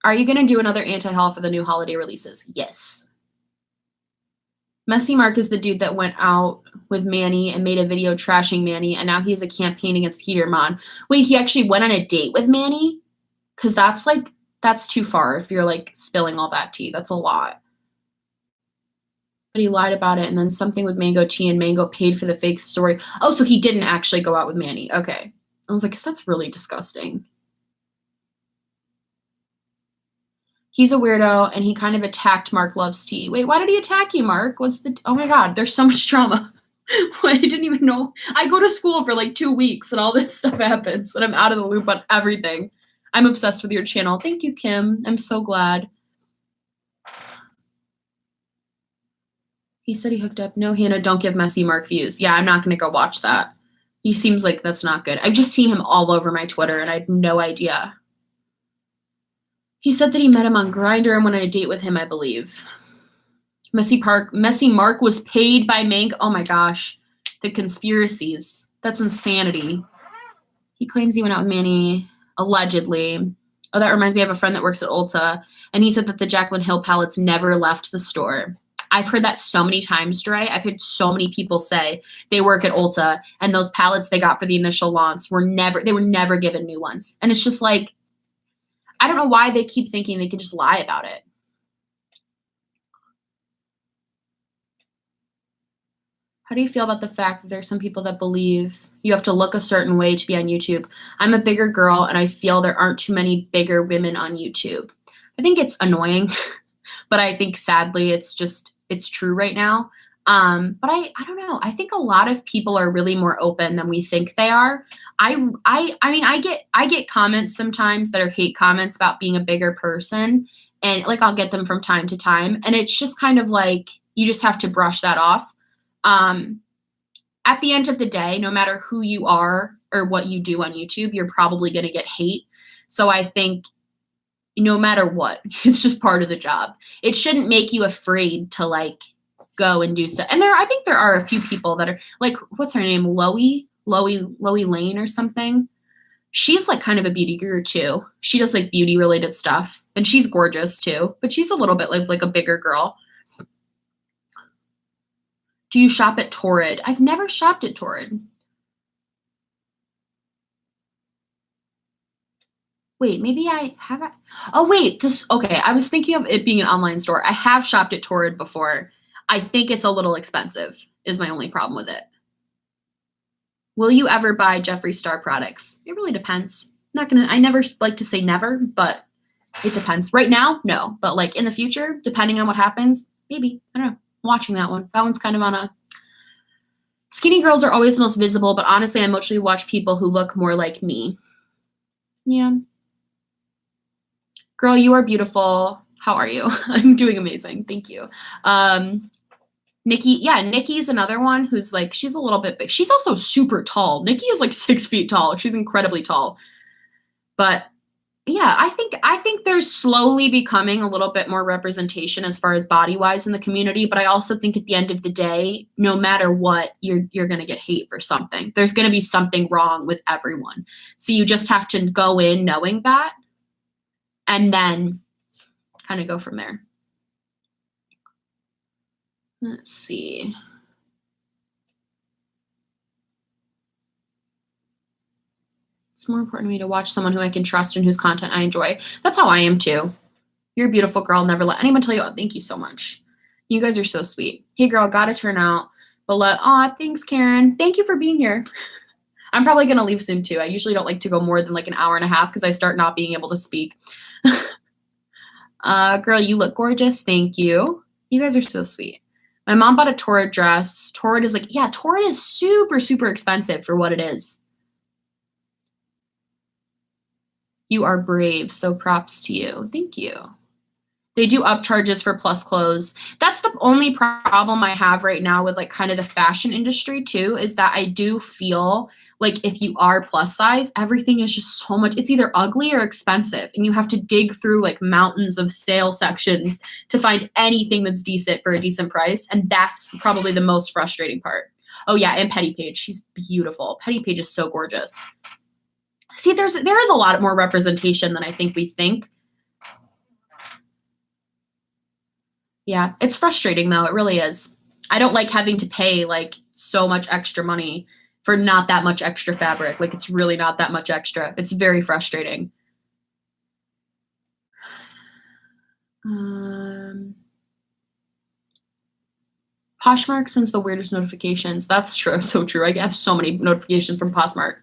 Are you going to do another anti-haul for the new holiday releases? Yes. Messy Mark is the dude that went out with Manny and made a video trashing Manny, and now he has a campaign against Peter Mon. Wait, he actually went on a date with Manny? Because that's too far if you're, like, spilling all that tea. That's a lot. But he lied about it, and then something with Mango Tea, and Mango paid for the fake story. Oh, so he didn't actually go out with Manny. Okay. I was like, that's really disgusting. He's a weirdo, and he kind of attacked Mark Loves Tea. Wait, why did he attack you, Mark? Oh my God, there's so much drama. I didn't even know. I go to school for like 2 weeks, and all this stuff happens, and I'm out of the loop on everything. I'm obsessed with your channel. Thank you, Kim. I'm so glad. He said he hooked up. No, Hannah, don't give Messy Mark views. Yeah, I'm not going to go watch that. He seems like that's not good. I've just seen him all over my Twitter, and I had no idea. He said that he met him on Grindr and went on a date with him, I believe. Messy Mark was paid by Mank. Oh my gosh. The conspiracies. That's insanity. He claims he went out with Manny, allegedly. Oh, that reminds me, I have a friend that works at Ulta, and he said that the Jaclyn Hill palettes never left the store. I've heard that so many times, Dre. I've heard so many people say they work at Ulta, and those palettes they got for the initial launch were never given new ones. And it's just like, I don't know why they keep thinking they can just lie about it. How do you feel about the fact that there's some people that believe you have to look a certain way to be on YouTube? I'm a bigger girl, and I feel there aren't too many bigger women on YouTube. I think it's annoying, but I think sadly it's true right now. But I don't know. I think a lot of people are really more open than we think they are. I mean, I get comments sometimes that are hate comments about being a bigger person, and like I'll get them from time to time, and it's just kind of like you just have to brush that off. At the end of the day, no matter who you are or what you do on YouTube, you're probably going to get hate. So I think no matter what, it's just part of the job. It shouldn't make you afraid to like go and do stuff. And I think there are a few people that are like, what's her name? Loey Lane or something. She's like kind of a beauty guru too. She does like beauty related stuff, and she's gorgeous too, but she's a little bit like a bigger girl. Do you shop at Torrid? I've never shopped at Torrid. Wait, maybe I have. Oh, wait. Okay. I was thinking of it being an online store. I have shopped at Torrid before. I think it's a little expensive, is my only problem with it. Will you ever buy Jeffree Star products? It really depends. I never like to say never, but it depends. Right now, no. But like in the future, depending on what happens, maybe. I don't know. I'm watching that one. That one's kind of on a. Skinny girls are always the most visible, but honestly, I mostly watch people who look more like me. Yeah. Girl, you are beautiful. How are you? I'm doing amazing. Thank you. Nikki, yeah, Nikki's another one who's like, she's a little bit big. She's also super tall. Nikki is like 6 feet tall. She's incredibly tall. But yeah, I think there's slowly becoming a little bit more representation as far as body-wise in the community. But I also think at the end of the day, no matter what, you're gonna get hate for something. There's gonna be something wrong with everyone. So you just have to go in knowing that and then kind of go from there. Let's see. It's more important to me to watch someone who I can trust and whose content I enjoy. That's how I am too. You're a beautiful girl. Never let anyone tell you, oh, thank you so much. You guys are so sweet. Hey girl, gotta turn out. But thanks, Karen. Thank you for being here. I'm probably gonna leave soon too. I usually don't like to go more than like an hour and a half because I start not being able to speak. Girl, you look gorgeous. Thank you. You guys are so sweet. My mom bought a Torrid dress. Torrid is Torrid is super, super expensive for what it is. You are brave, so props to you. Thank you. They do upcharges for plus clothes. That's the only problem I have right now with like kind of the fashion industry too, is that I do feel like if you are plus size, everything is just so much, it's either ugly or expensive. And you have to dig through like mountains of sale sections to find anything that's decent for a decent price. And that's probably the most frustrating part. Oh yeah, and Petty Page, she's beautiful. Petty Page is so gorgeous. See, there is a lot more representation than I think we think. Yeah, it's frustrating though. It really is. I don't like having to pay like so much extra money for not that much extra fabric. Like it's really not that much extra. It's very frustrating. Poshmark sends the weirdest notifications. That's true. So true. I have so many notifications from Poshmark.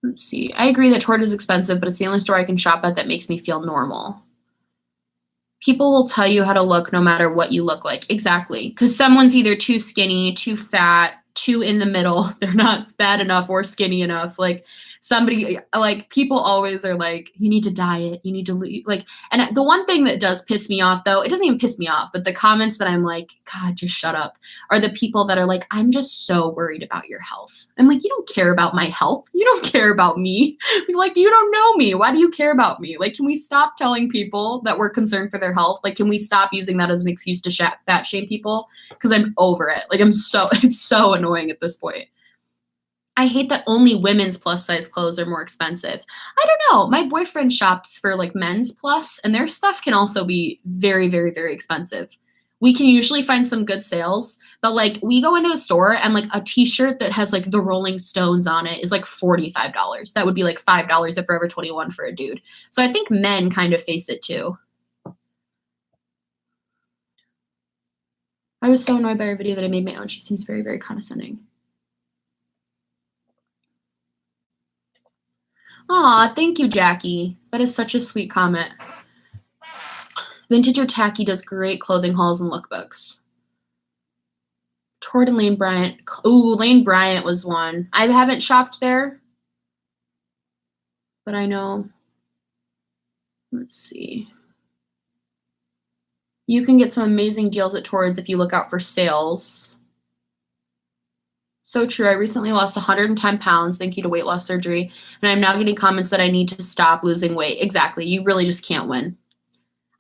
Let's see. I agree that Torrid is expensive, but it's the only store I can shop at that makes me feel normal. People will tell you how to look no matter what you look like. Exactly. Because someone's either too skinny, too fat, too in the middle. They're not fat enough or skinny enough. Like somebody, like people always are like, you need to diet, you need to lose. Like, and the one thing that does piss me off though, it doesn't even piss me off, but the comments that I'm like, God, just shut up, are the people that are like, I'm just so worried about your health. I'm like, you don't care about my health. You don't care about me. Like, you don't know me. Why do you care about me? Like, can we stop telling people that we're concerned for their health? Like, can we stop using that as an excuse to fat shame people? Because I'm over it. Like, it's so annoying at this point. I hate that only women's plus size clothes are more expensive. I don't know. My boyfriend shops for like men's plus, and their stuff can also be very, very, very expensive. We can usually find some good sales, but like we go into a store and like a t-shirt that has like the Rolling Stones on it is like $45. That would be like $5 at Forever 21 for a dude. So I think men kind of face it too. I was so annoyed by her video that I made my own. She seems very, very condescending. Aw, thank you, Jackie. That is such a sweet comment. Vintage or Tacky does great clothing hauls and lookbooks. Torrid and Lane Bryant. Ooh, Lane Bryant was one. I haven't shopped there, but I know. Let's see. You can get some amazing deals at Torrid's if you look out for sales. So true. I recently lost 110 pounds thank you to weight loss surgery, and I'm now getting comments that I need to stop losing weight. Exactly. You really just can't win.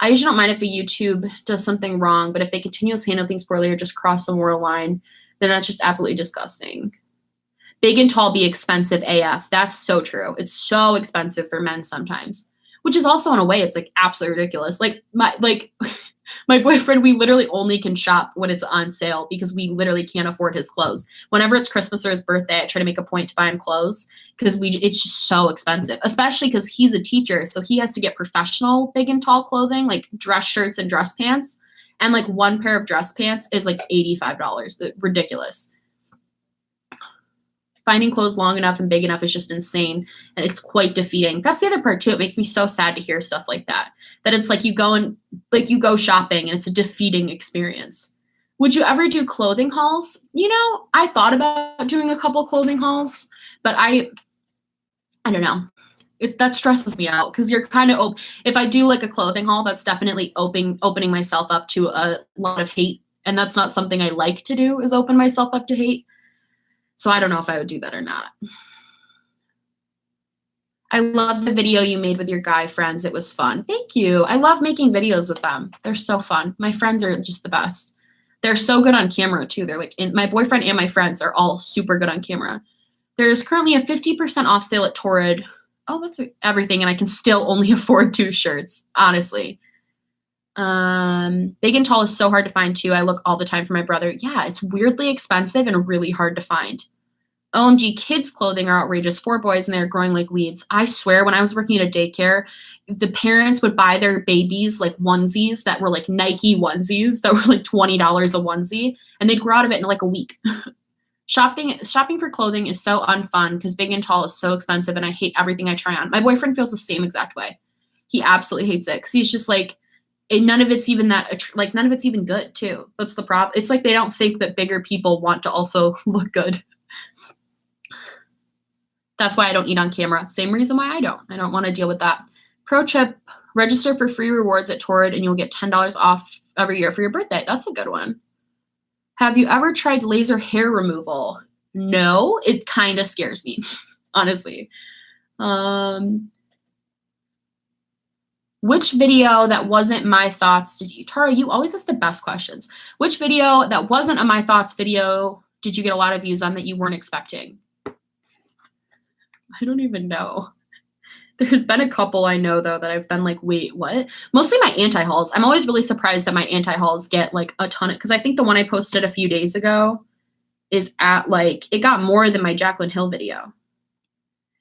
I usually don't mind if the YouTube does something wrong, but if they continuously handle things poorly or just cross the moral line, then that's just absolutely disgusting. Big and tall be expensive AF. That's so true. It's so expensive for men sometimes, which is also in a way, it's like absolutely ridiculous. Like My boyfriend, we literally only can shop when it's on sale because we literally can't afford his clothes. Whenever it's Christmas or his birthday, I try to make a point to buy him clothes because it's just so expensive, especially because he's a teacher. So he has to get professional big and tall clothing, like dress shirts and dress pants. And like one pair of dress pants is like $85. Ridiculous. Finding clothes long enough and big enough is just insane, and it's quite defeating. That's the other part too. It makes me so sad to hear stuff like that. That it's like you go shopping and it's a defeating experience. Would you ever do clothing hauls? You know, I thought about doing a couple clothing hauls, but I don't know. That stresses me out because you're kind of if I do like a clothing haul, that's definitely opening myself up to a lot of hate, and that's not something I like to do. Is open myself up to hate. So I don't know if I would do that or not. I love the video you made with your guy friends. It was fun. Thank you. I love making videos with them. They're so fun. My friends are just the best. They're so good on camera too. They're like, my boyfriend and my friends are all super good on camera. There's currently a 50% off sale at Torrid. Oh, that's everything. And I can still only afford 2 shirts, honestly. Big and tall is so hard to find too. I look all the time for my brother. Yeah, it's weirdly expensive and really hard to find. OMG, kids' clothing are outrageous. 4 boys and they're growing like weeds. I swear, when I was working at a daycare, the parents would buy their babies like onesies that were like Nike onesies that were like $20 a onesie, and they'd grow out of it in like a week. Shopping for clothing is so unfun because big and tall is so expensive, and I hate everything I try on. My boyfriend feels the same exact way. He absolutely hates it because he's just like, none of it's even none of it's even good too. That's the problem. It's like they don't think that bigger people want to also look good. That's why I don't eat on camera. Same reason why I don't want to deal with that. Pro tip, register for free rewards at Torrid and you'll get $10 off every year for your birthday. That's a good one. Have you ever tried laser hair removal? No, it kind of scares me, honestly. Which video that wasn't my thoughts did you, Tara, you always ask the best questions. Which video that wasn't a my thoughts video did you get a lot of views on that you weren't expecting? I don't even know. There's been a couple I know, though, that I've been like, wait, what? Mostly my anti-hauls. I'm always really surprised that my anti-hauls get like a ton of, because I think the one I posted a few days ago is at like, it got more than my Jaclyn Hill video.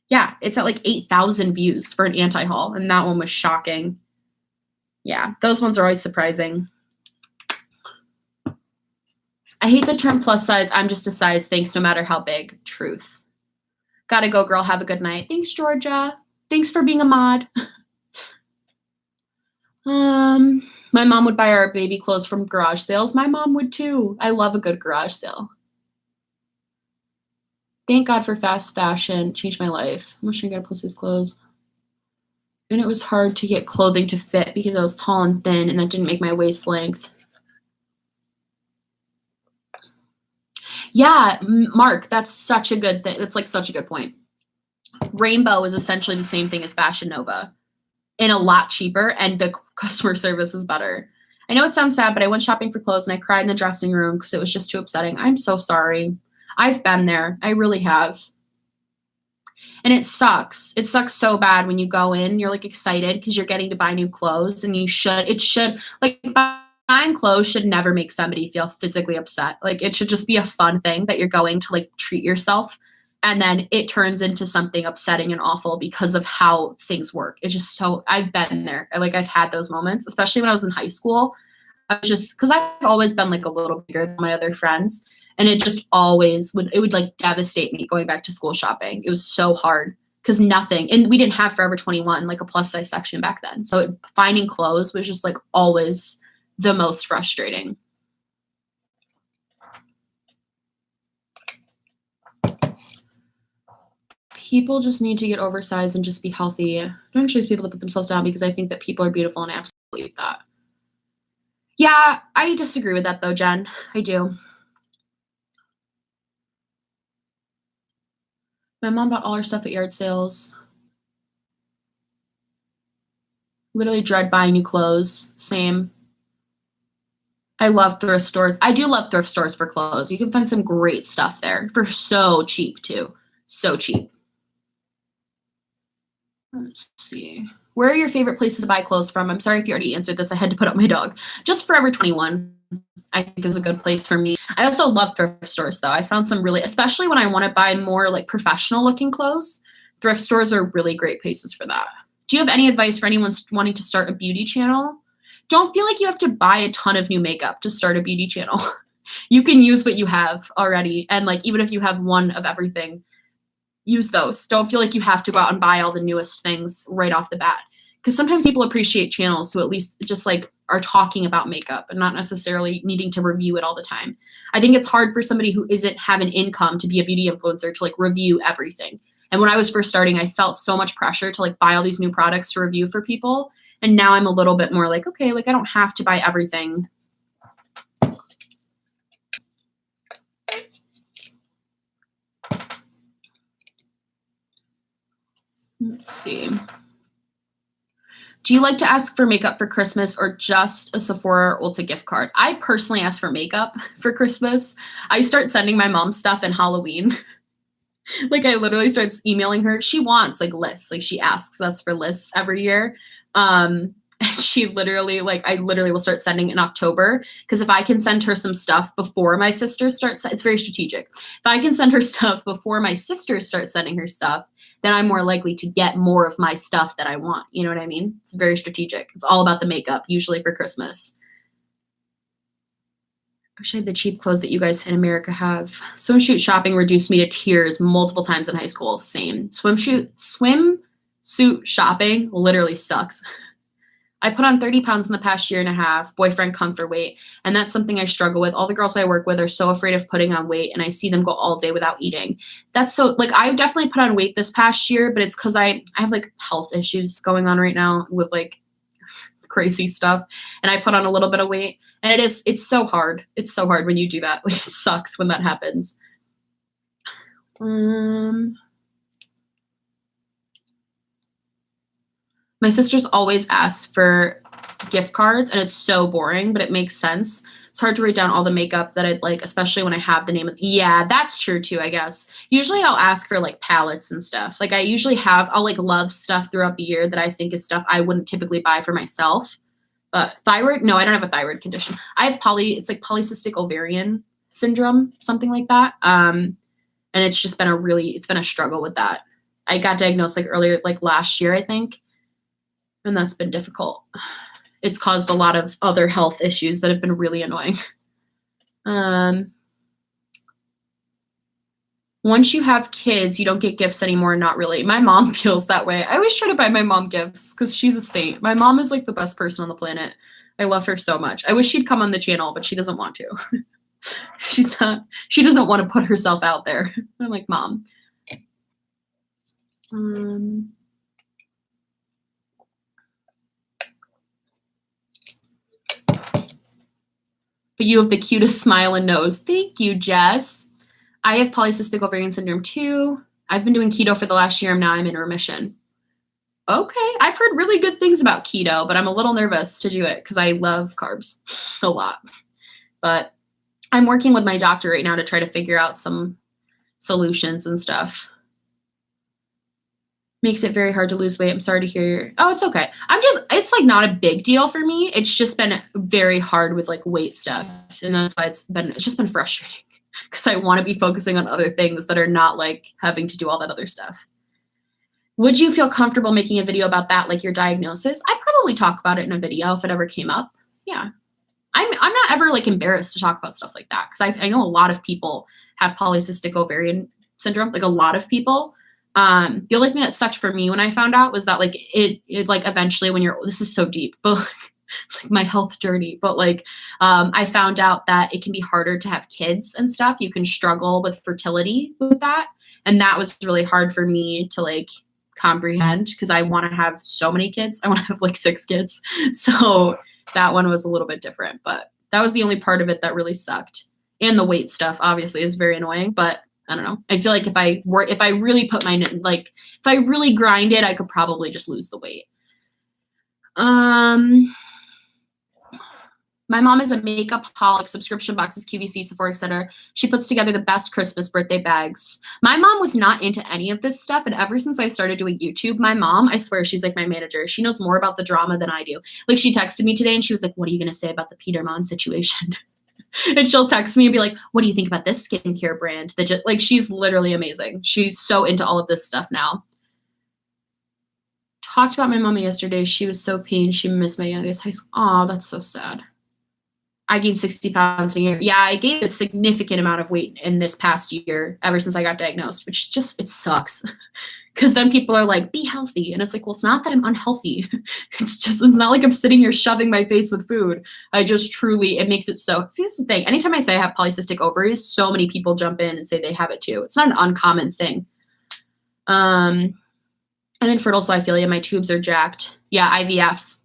Yeah, it's at like 8,000 views for an anti-haul, and that one was shocking. Yeah, those ones are always surprising. I hate the term plus size. I'm just a size, thanks, no matter how big. Truth. Gotta go, girl. Have a good night. Thanks, Georgia. Thanks for being a mod. My mom would buy our baby clothes from garage sales. My mom would too. I love a good garage sale. Thank God for fast fashion. Changed my life. I'm wishing I got to post these clothes. And it was hard to get clothing to fit because I was tall and thin, and that didn't make my waist length. Yeah, Mark, that's such a good thing. That's like such a good point. Rainbow is essentially the same thing as Fashion Nova and a lot cheaper, and the customer service is better. I know it sounds sad, but I went shopping for clothes and I cried in the dressing room because it was just too upsetting. I'm so sorry. I've been there. I really have. And it sucks. It sucks so bad when you go in, you're like excited because you're getting to buy new clothes, and buying clothes should never make somebody feel physically upset. Like it should just be a fun thing that you're going to like treat yourself. And then it turns into something upsetting and awful because of how things work. It's just so, I've been there. I've had those moments, especially when I was in high school. I was just, because I've always been like a little bigger than my other friends. And it just always would like devastate me going back to school shopping. It was so hard because nothing, and we didn't have Forever 21, like a plus size section back then. So finding clothes was just like always the most frustrating. People just need to get oversized and just be healthy. I don't choose people to put themselves down because I think that people are beautiful, and I absolutely believe that. Yeah, I disagree with that though, Jen. I do. My mom bought all her stuff at yard sales. Literally dread buying new clothes. Same. I love thrift stores. I do love thrift stores for clothes. You can find some great stuff there for so cheap too. So cheap. Let's see. Where are your favorite places to buy clothes from? I'm sorry if you already answered this. I had to put up my dog. Just Forever 21, I think, is a good place for me. I also love thrift stores, though. I found some really, especially when I want to buy more like professional looking clothes, thrift stores are really great places for that. Do you have any advice for anyone wanting to start a beauty channel? Don't feel like you have to buy a ton of new makeup to start a beauty channel. You can use what you have already. And like, even if you have one of everything, use those. Don't feel like you have to go out and buy all the newest things right off the bat. Because sometimes people appreciate channels who at least just like are talking about makeup and not necessarily needing to review it all the time. I think it's hard for somebody who isn't having income to be a beauty influencer to like review everything. And when I was first starting, I felt so much pressure to like buy all these new products to review for people. And now I'm a little bit more like, okay, like I don't have to buy everything. Let's see. Do you like to ask for makeup for Christmas or just a Sephora or Ulta gift card? I personally ask for makeup for Christmas. I start sending my mom stuff in Halloween. Like I literally start emailing her. She wants like lists. Like she asks us for lists every year. And she literally, like, I literally will start sending in October, because if I can send her some stuff before my sisters start, it's very strategic. If I can send her stuff before my sisters start sending her stuff, then I'm more likely to get more of my stuff that I want. You know what I mean? It's very strategic. It's all about the makeup, usually for Christmas. I wish I had the cheap clothes that you guys in America have. Swimsuit shopping reduced me to tears multiple times in high school. Same. Swimsuit shopping literally sucks. I put on 30 pounds in the past year and a half, boyfriend comfort weight, and that's something I struggle with. All the girls I work with are so afraid of putting on weight, and I see them go all day without eating. That's so, like, I definitely put on weight this past year, but it's because I have, like, health issues going on right now with, like, crazy stuff, and I put on a little bit of weight, and it's so hard. It's so hard when you do that. Like, it sucks when that happens. My sisters always ask for gift cards, and it's so boring, but it makes sense. It's hard to write down all the makeup that I'd like, especially when I have the name of, yeah, that's true too, I guess. Usually I'll ask for like palettes and stuff. Like I'll like love stuff throughout the year that I think is stuff I wouldn't typically buy for myself. But thyroid, no, I don't have a thyroid condition. I have it's like polycystic ovarian syndrome, something like that. And it's just been it's been a struggle with that. I got diagnosed like earlier, like last year, I think. And that's been difficult. It's caused a lot of other health issues that have been really annoying. Once you have kids, you don't get gifts anymore. Not really. My mom feels that way. I always try to buy my mom gifts because she's a saint. My mom is like the best person on the planet. I love her so much. I wish she'd come on the channel, but she doesn't want to. She doesn't want to put herself out there. I'm like, Mom. But you have the cutest smile and nose. Thank you, Jess. I have polycystic ovarian syndrome too. I've been doing keto for the last year, and now I'm in remission. Okay, I've heard really good things about keto, but I'm a little nervous to do it because I love carbs a lot. But I'm working with my doctor right now to try to figure out some solutions and stuff. Makes it very hard to lose weight. I'm sorry to hear oh, it's okay. It's like not a big deal for me. It's just been very hard with like weight stuff. And that's why it's just been frustrating because I want to be focusing on other things that are not like having to do all that other stuff. Would you feel comfortable making a video about that, like your diagnosis? I'd probably talk about it in a video if it ever came up. Yeah. I'm not ever like embarrassed to talk about stuff like that because I know a lot of people have polycystic ovarian syndrome, like a lot of people. The only thing that sucked for me when I found out was that like it like eventually when this is so deep, but like my health journey, but like I found out that it can be harder to have kids and stuff. You can struggle with fertility with that. And that was really hard for me to like comprehend because I want to have so many kids. I want to have like 6 kids. So that one was a little bit different, but that was the only part of it that really sucked. And the weight stuff obviously is very annoying, but I don't know. I feel like if I really put if I really grind it, I could probably just lose the weight. My My mom is a makeup holic, subscription boxes, QVC, Sephora, etc. She puts together the best Christmas birthday bags. My mom was not into any of this stuff, and ever since I started doing YouTube, my mom, I swear, she's like my manager. She knows more about the drama than I do. Like, she texted me today, and she was like, what are you going to say about the Petermon situation? And she'll text me and be like, what do you think about this skincare brand? That just, like, she's literally amazing. She's so into all of this stuff now. Talked about my mommy yesterday. She was so pained. She missed my youngest high school. Oh, that's so sad. I gained 60 pounds in a year. Yeah, I gained a significant amount of weight in this past year ever since I got diagnosed, which just, it sucks. Because then people are like, be healthy. And it's like, well, it's not that I'm unhealthy. It's not like I'm sitting here shoving my face with food. I just truly, it makes it so, see, this is the thing. Anytime I say I have polycystic ovaries, so many people jump in and say they have it too. It's not an uncommon thing. I'm infertile zoophilia. My tubes are jacked. Yeah, IVF.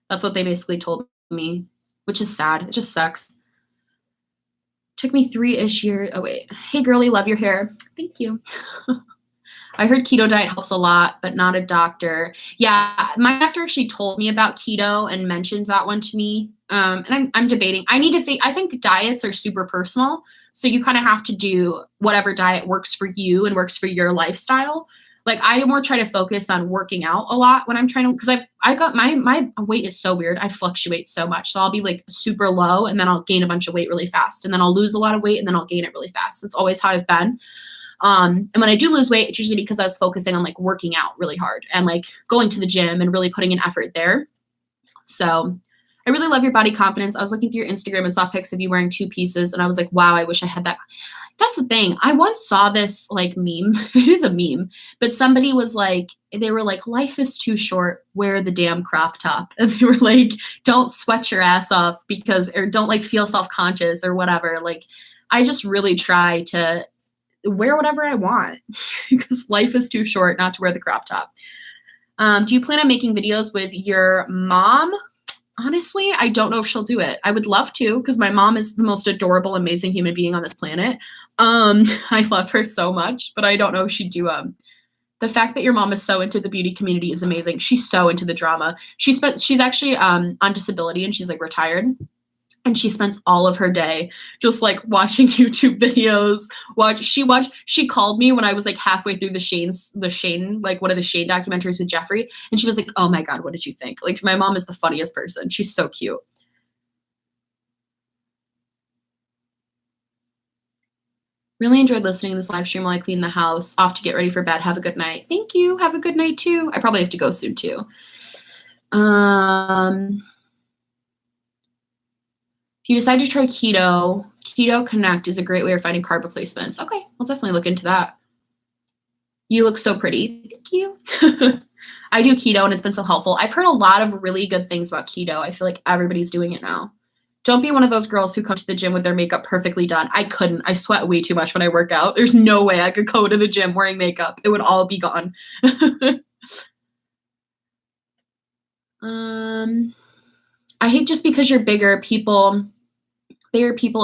That's what they basically told me, which is sad. It just sucks. Took me 3-ish years. Oh, wait. Hey, girly, love your hair. Thank you. I heard keto diet helps a lot, but not a doctor. Yeah, my doctor actually told me about keto and mentioned that one to me. And I'm debating. I think diets are super personal. So you kind of have to do whatever diet works for you and works for your lifestyle. Like, I more try to focus on working out a lot when I'm trying to, because I got my weight is so weird. I fluctuate so much. So I'll be like super low and then I'll gain a bunch of weight really fast. And then I'll lose a lot of weight and then I'll gain it really fast. That's always how I've been. And when I do lose weight, it's usually because I was focusing on like working out really hard and like going to the gym and really putting an effort there. So I really love your body confidence. I was looking through your Instagram and saw pics of you wearing 2 pieces. And I was like, wow, I wish I had that. That's the thing. I once saw this like meme. It is a meme, but somebody was like, they were like, life is too short. Wear the damn crop top. And they were like, don't sweat your ass off or don't like feel self-conscious or whatever. Like, I just really try to wear whatever I want because life is too short not to wear the crop top. Do you plan on making videos with your mom? Honestly, I don't know if she'll do it. I would love to because my mom is the most adorable, amazing human being on this planet. I love her so much, but I don't know if she'd do the fact that your mom is so into the beauty community is amazing. She's so into the drama. She's actually on disability and she's like retired. And she spends all of her day just like watching YouTube videos. She called me when I was like halfway through the Shane, like one of the Shane documentaries with Jeffrey. And she was like, oh my God, what did you think? Like, my mom is the funniest person. She's so cute. Really enjoyed listening to this live stream while I clean the house. Off to get ready for bed. Have a good night. Thank you. Have a good night too. I probably have to go soon too. If you decide to try keto, Keto Connect is a great way of finding carb replacements. Okay, I'll definitely look into that. You look so pretty. Thank you. I do keto and it's been so helpful. I've heard a lot of really good things about keto. I feel like everybody's doing it now. Don't be one of those girls who come to the gym with their makeup perfectly done. I couldn't. I sweat way too much when I work out. There's no way I could go to the gym wearing makeup. It would all be gone. I hate just because you're bigger people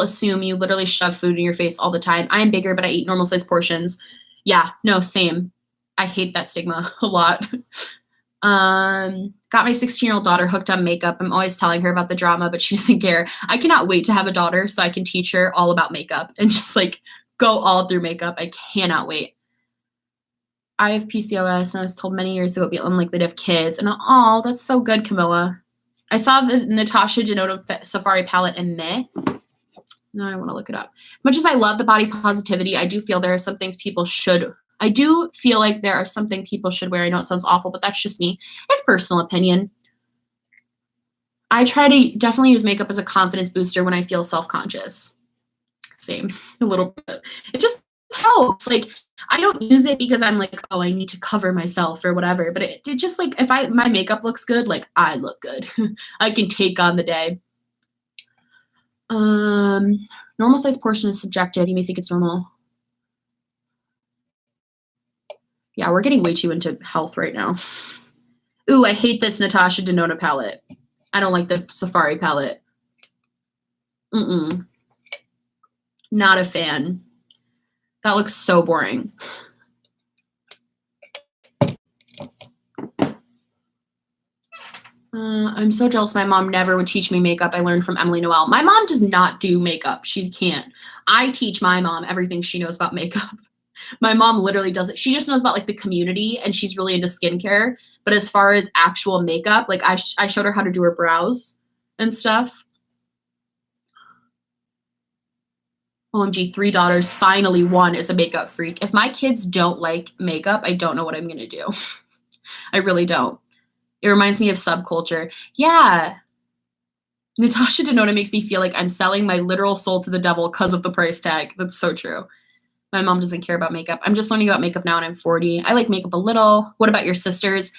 assume you literally shove food in your face all the time. I am bigger, but I eat normal size portions. Yeah, no, same. I hate that stigma a lot. Got my 16-year-old daughter hooked on makeup. I'm always telling her about the drama, but she doesn't care. I cannot wait to have a daughter so I can teach her all about makeup and just like go all through makeup. I cannot wait. I have PCOS and I was told many years ago it'd be unlikely to have kids. And oh, that's so good, Camilla. I saw the Natasha Denona Safari palette in May. Now I want to look it up. Much as I love the body positivity, I do feel there are some things people should. I do feel like there are something people should wear. I know it sounds awful, but that's just me. It's personal opinion. I try to definitely use makeup as a confidence booster when I feel self-conscious. Same, a little bit. It just helps. Like, I don't use it because I'm like, oh, I need to cover myself or whatever. But it just like, if my makeup looks good, like I look good. I can take on the day. Normal size portion is subjective. You may think it's normal. Yeah, we're getting way too into health right now. Ooh, I hate this Natasha Denona palette. I don't like the Safari palette. Not a fan. That looks so boring. I'm so jealous my mom never would teach me makeup. I learned from Emily Noel. My mom does not do makeup. She can't. I teach my mom everything she knows about makeup. My mom literally does it. She just knows about like the community and she's really into skincare. But as far as actual makeup, like I showed her how to do her brows and stuff. OMG, 3 daughters, finally one is a makeup freak. If my kids don't like makeup, I don't know what I'm going to do. I really don't. It reminds me of subculture. Yeah. Natasha Denona makes me feel like I'm selling my literal soul to the devil because of the price tag. That's so true. My mom doesn't care about makeup. I'm just learning about makeup now and I'm 40. I like makeup a little. What about your sisters?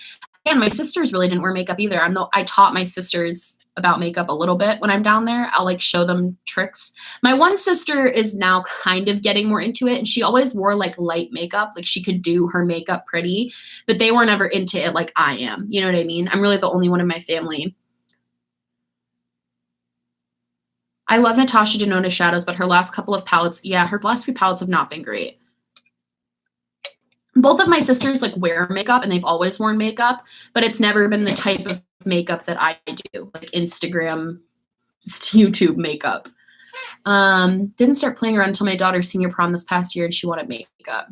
And my sisters really didn't wear makeup either. I taught my sisters about makeup a little bit when I'm down there. I'll like show them tricks. My one sister is now kind of getting more into it and she always wore like light makeup. Like she could do her makeup pretty, but they were never into it like I am. You know what I mean? I'm really the only one in my family. I love Natasha Denona's shadows, but her last couple of palettes, yeah, her last few palettes have not been great. Both of my sisters like wear makeup and they've always worn makeup, but it's never been the type of makeup that I do, like Instagram, YouTube makeup. Didn't start playing around until my daughter's senior prom this past year and she wanted makeup.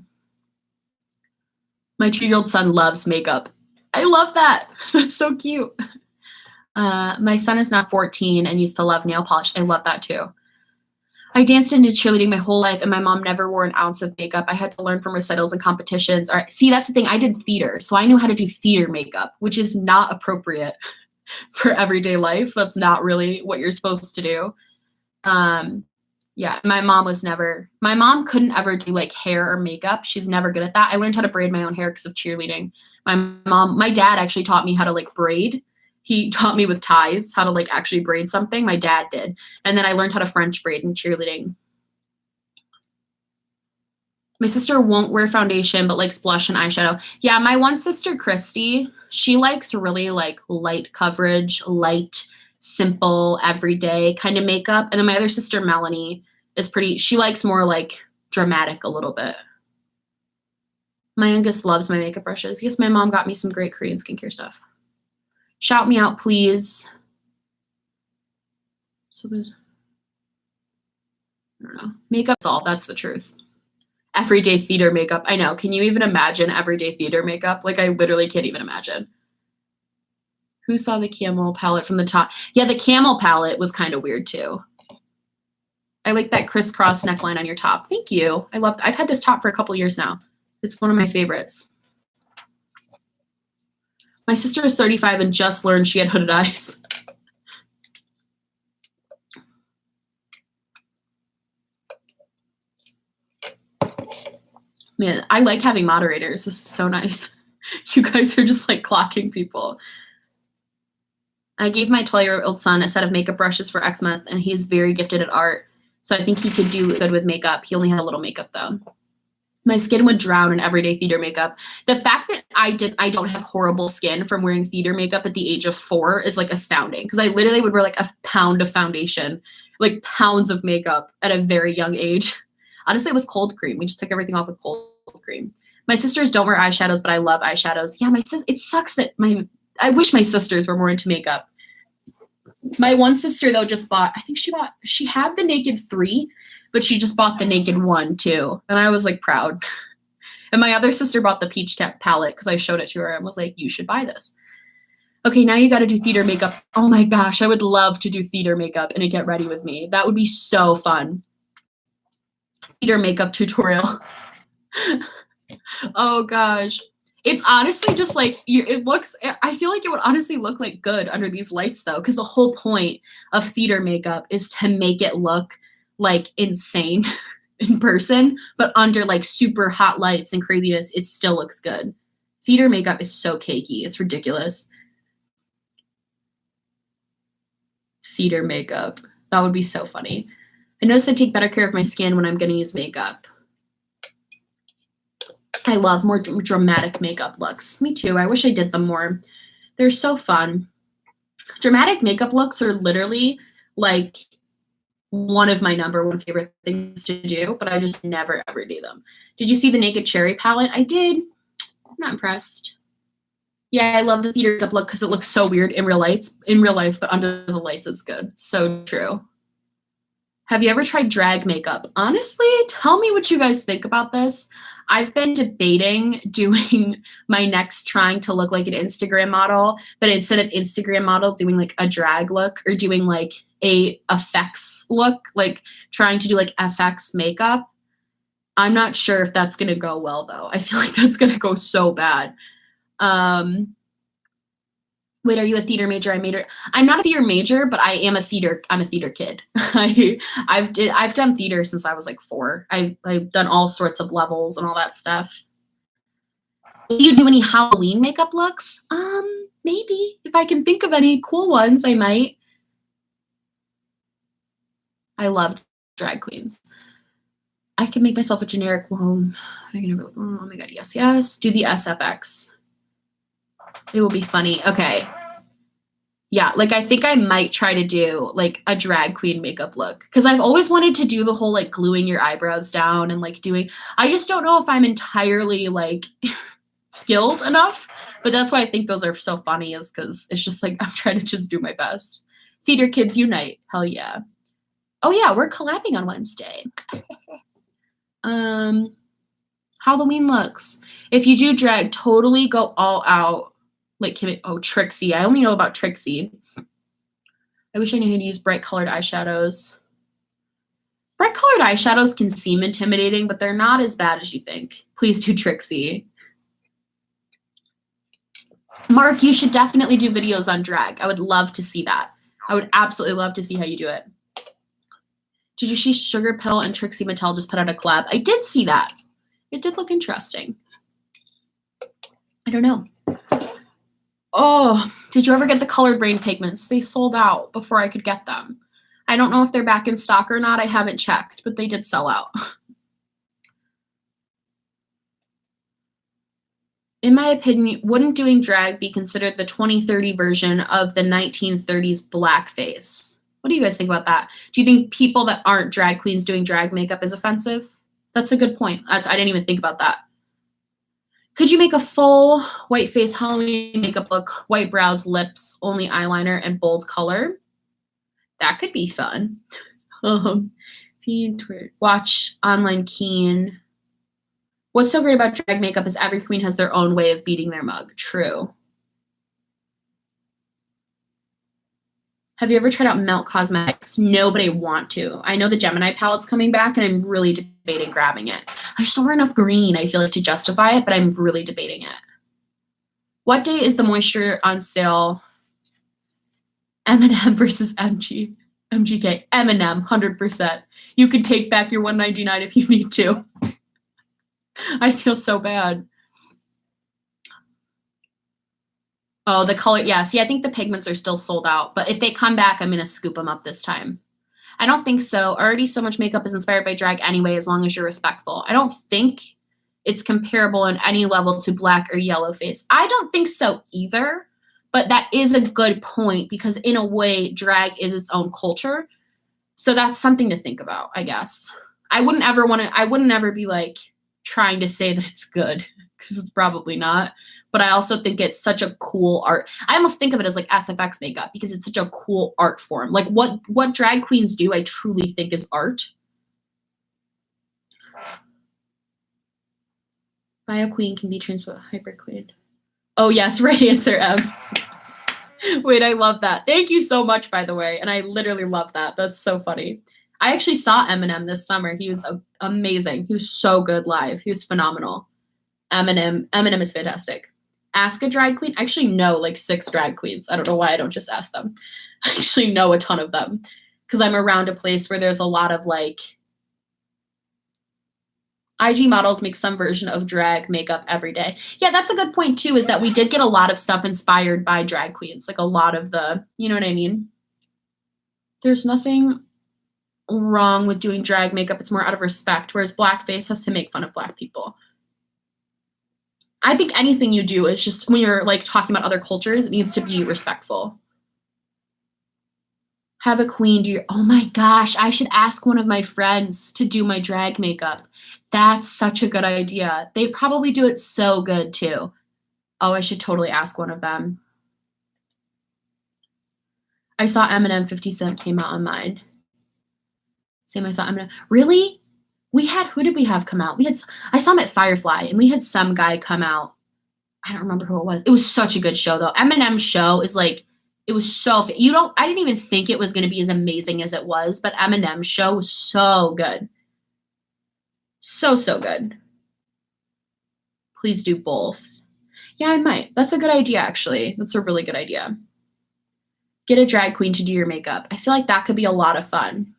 My 2-year-old son loves makeup. I love that. That's so cute. My son is now 14 and used to love nail polish. I love that too. I danced into cheerleading my whole life and my mom never wore an ounce of makeup. I had to learn from recitals and competitions. See, that's the thing. I did theater, so I knew how to do theater makeup, which is not appropriate for everyday life. That's not really what you're supposed to do. Yeah, my mom couldn't ever do like hair or makeup. She's never good at that. I learned how to braid my own hair because of cheerleading. My dad actually taught me how to like braid. He taught me with ties how to like actually braid something. My dad did. And then I learned how to French braid in cheerleading. My sister won't wear foundation, but likes blush and eyeshadow. Yeah, my one sister, Christy, she likes really like light coverage, light, simple, everyday kind of makeup. And then my other sister, Melanie, she likes more like dramatic a little bit. My youngest loves my makeup brushes. Yes, my mom got me some great Korean skincare stuff. Shout me out, please. So good. I don't know. Makeup's all, that's the truth. Everyday theater makeup. I know. Can you even imagine everyday theater makeup? Like, I literally can't even imagine. Who saw the camel palette from the top? Yeah, the camel palette was kind of weird too. I like that crisscross neckline on your top. Thank you. I've had this top for a couple years now. It's one of my favorites. My sister is 35 and just learned she had hooded eyes. Man, I like having moderators. This is so nice. You guys are just like clocking people. I gave my 12-year-old son a set of makeup brushes for Xmas, and he's very gifted at art. So I think he could do good with makeup. He only had a little makeup though. My skin would drown in everyday theater makeup. The fact that I don't have horrible skin from wearing theater makeup at the age of 4 is like astounding, because I literally would wear like a pound of foundation, like pounds of makeup at a very young age. Honestly, it was cold cream. We just took everything off with cold cream. My sisters don't wear eyeshadows, but I love eyeshadows. Yeah, it sucks that I wish my sisters were more into makeup. My one sister though just bought, she had the Naked 3, but she just bought the Naked 1 too. And I was like proud. And my other sister bought the Peach Cat palette because I showed it to her and was like, you should buy this. Okay, now you got to do theater makeup. Oh my gosh, I would love to do theater makeup and get ready with me. That would be so fun. Theater makeup tutorial. Oh gosh. It's honestly just like, I feel like it would honestly look like good under these lights though, because the whole point of theater makeup is to make it look like insane in person, but under like super hot lights and craziness, it still looks good. Theater makeup is so cakey. It's ridiculous. Theater makeup. That would be so funny. I notice I take better care of my skin when I'm going to use makeup. I love more dramatic makeup looks. Me too. I wish I did them more. They're so fun. Dramatic makeup looks are literally like one of my #1 favorite things to do, but I just never ever do them. Did you see the Naked Cherry palette? I did. I'm not impressed. Yeah, I love the theater makeup look because it looks so weird in real life, but under the lights it's good. So true. Have you ever tried drag makeup? Honestly, tell me what you guys think about this. I've been debating doing my next trying to look like an Instagram model, but instead of Instagram model, doing like a drag look or doing like a effects look, like trying to do like FX makeup. I'm not sure if that's gonna go well though. I feel like that's gonna go so bad. Wait, are you a theater major? I'm not a theater major, but I'm a theater kid. I've done theater since I was like 4. I've done all sorts of levels and all that stuff. Will you do any Halloween makeup looks? Maybe. If I can think of any cool ones, I might. I love drag queens. I can make myself a generic one. Oh my god, yes, yes. Do the SFX. It will be funny. Okay. Yeah, like I think I might try to do like a drag queen makeup look because I've always wanted to do the whole like gluing your eyebrows down and like I just don't know if I'm entirely like skilled enough, but that's why I think those are so funny is because it's just like I'm trying to just do my best. Theater kids unite. Hell yeah. Oh yeah, we're collabing on Wednesday. Halloween looks. If you do drag, totally go all out. Like, Trixie. I only know about Trixie. I wish I knew how to use bright colored eyeshadows. Bright colored eyeshadows can seem intimidating, but they're not as bad as you think. Please do Trixie. Mark, you should definitely do videos on drag. I would love to see that. I would absolutely love to see how you do it. Did you see Sugar Pill and Trixie Mattel just put out a collab? I did see that. It did look interesting. I don't know. Oh, did you ever get the colored brain pigments? They sold out before I could get them. I don't know if they're back in stock or not. I haven't checked, but they did sell out. In my opinion, wouldn't doing drag be considered the 2030 version of the 1930s blackface? What do you guys think about that? Do you think people that aren't drag queens doing drag makeup is offensive? That's a good point. I didn't even think about that. Could you make a full white face Halloween makeup look, white brows, lips, only eyeliner, and bold color? That could be fun. Watch online Keen. What's so great about drag makeup is every queen has their own way of beating their mug. True. Have you ever tried out Melt Cosmetics? No, but I want to. I know the Gemini palette's coming back, and I'm really debating grabbing it. I just don't wear enough green, I feel like, to justify it, but I'm really debating it. What day is the moisture on sale? M&M versus MGK. M&M, 100%. You could take back your $1.99 if you need to. I feel so bad. Oh, the color. Yeah, see, I think the pigments are still sold out. But if they come back, I'm going to scoop them up this time. I don't think so. Already so much makeup is inspired by drag anyway, as long as you're respectful. I don't think it's comparable in any level to black or yellow face. I don't think so either. But that is a good point because in a way, drag is its own culture. So that's something to think about, I guess. I wouldn't ever be like trying to say that it's good because it's probably not. But I also think it's such a cool art. I almost think of it as like SFX makeup because it's such a cool art form. Like what drag queens do, I truly think is art. Bio queen can be transposed hyper queen. Oh yes, right answer, M. Wait, I love that. Thank you so much, by the way. And I literally love that. That's so funny. I actually saw Eminem this summer. He was amazing. He was so good live. He was phenomenal. Eminem is fantastic. Ask a drag queen. I actually know like 6 drag queens. I don't know why I don't just ask them. I actually know a ton of them because I'm around a place where there's a lot of like IG models make some version of drag makeup every day. Yeah, that's a good point too, is that we did get a lot of stuff inspired by drag queens. Like a lot of you know what I mean? There's nothing wrong with doing drag makeup. It's more out of respect, whereas blackface has to make fun of black people. I think anything you do is just when you're like talking about other cultures, it needs to be respectful. Have a queen do your, oh my gosh, I should ask one of my friends to do my drag makeup. That's such a good idea. They probably do it so good too. Oh, I should totally ask one of them. I saw Eminem 50 Cent came out on mine. Same, I saw Eminem. Really? Who did we have come out? I saw him at Firefly, and we had some guy come out. I don't remember who it was. It was such a good show, though. Eminem's show is like, it was so, I didn't even think it was going to be as amazing as it was, but Eminem's show was so good. So, so good. Please do both. Yeah, I might. That's a good idea, actually. That's a really good idea. Get a drag queen to do your makeup. I feel like that could be a lot of fun.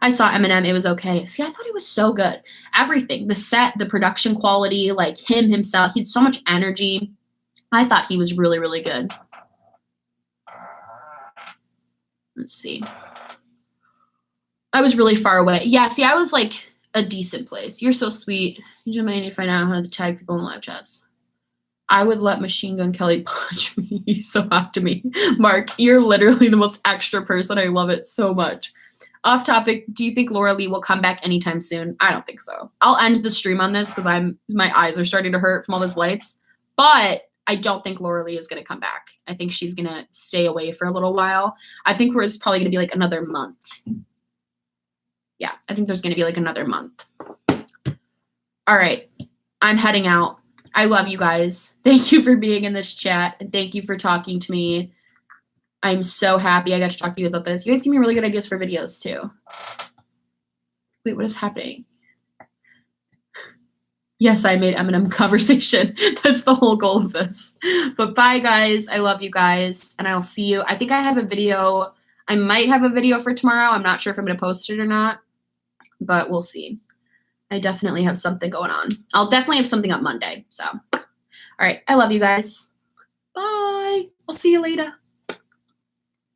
I saw Eminem. It was okay. See, I thought he was so good. Everything, the set, the production quality, like him himself, he had so much energy. I thought he was really, really good. Let's see. I was really far away. Yeah, see, I was like a decent place. You're so sweet. You might need to find out how to tag people in live chats. I would let Machine Gun Kelly punch me. He's so hot to me. Mark, you're literally the most extra person. I love it so much. Off topic, do you think Laura Lee will come back anytime soon? I don't think so. I'll end the stream on this because my eyes are starting to hurt from all those lights. But I don't think Laura Lee is going to come back. I think she's going to stay away for a little while. I think it's probably going to be like another month. Yeah, I think there's going to be like another month. All right, I'm heading out. I love you guys. Thank you for being in this chat, and thank you for talking to me. I'm so happy I got to talk to you about this. You guys give me really good ideas for videos, too. Wait, what is happening? Yes, I made Eminem conversation. That's the whole goal of this. But bye, guys. I love you guys, and I'll see you. I think I have a video. I might have a video for tomorrow. I'm not sure if I'm going to post it or not, but we'll see. I definitely have something going on. I'll definitely have something up Monday. So, all right. I love you guys. Bye. I'll see you later.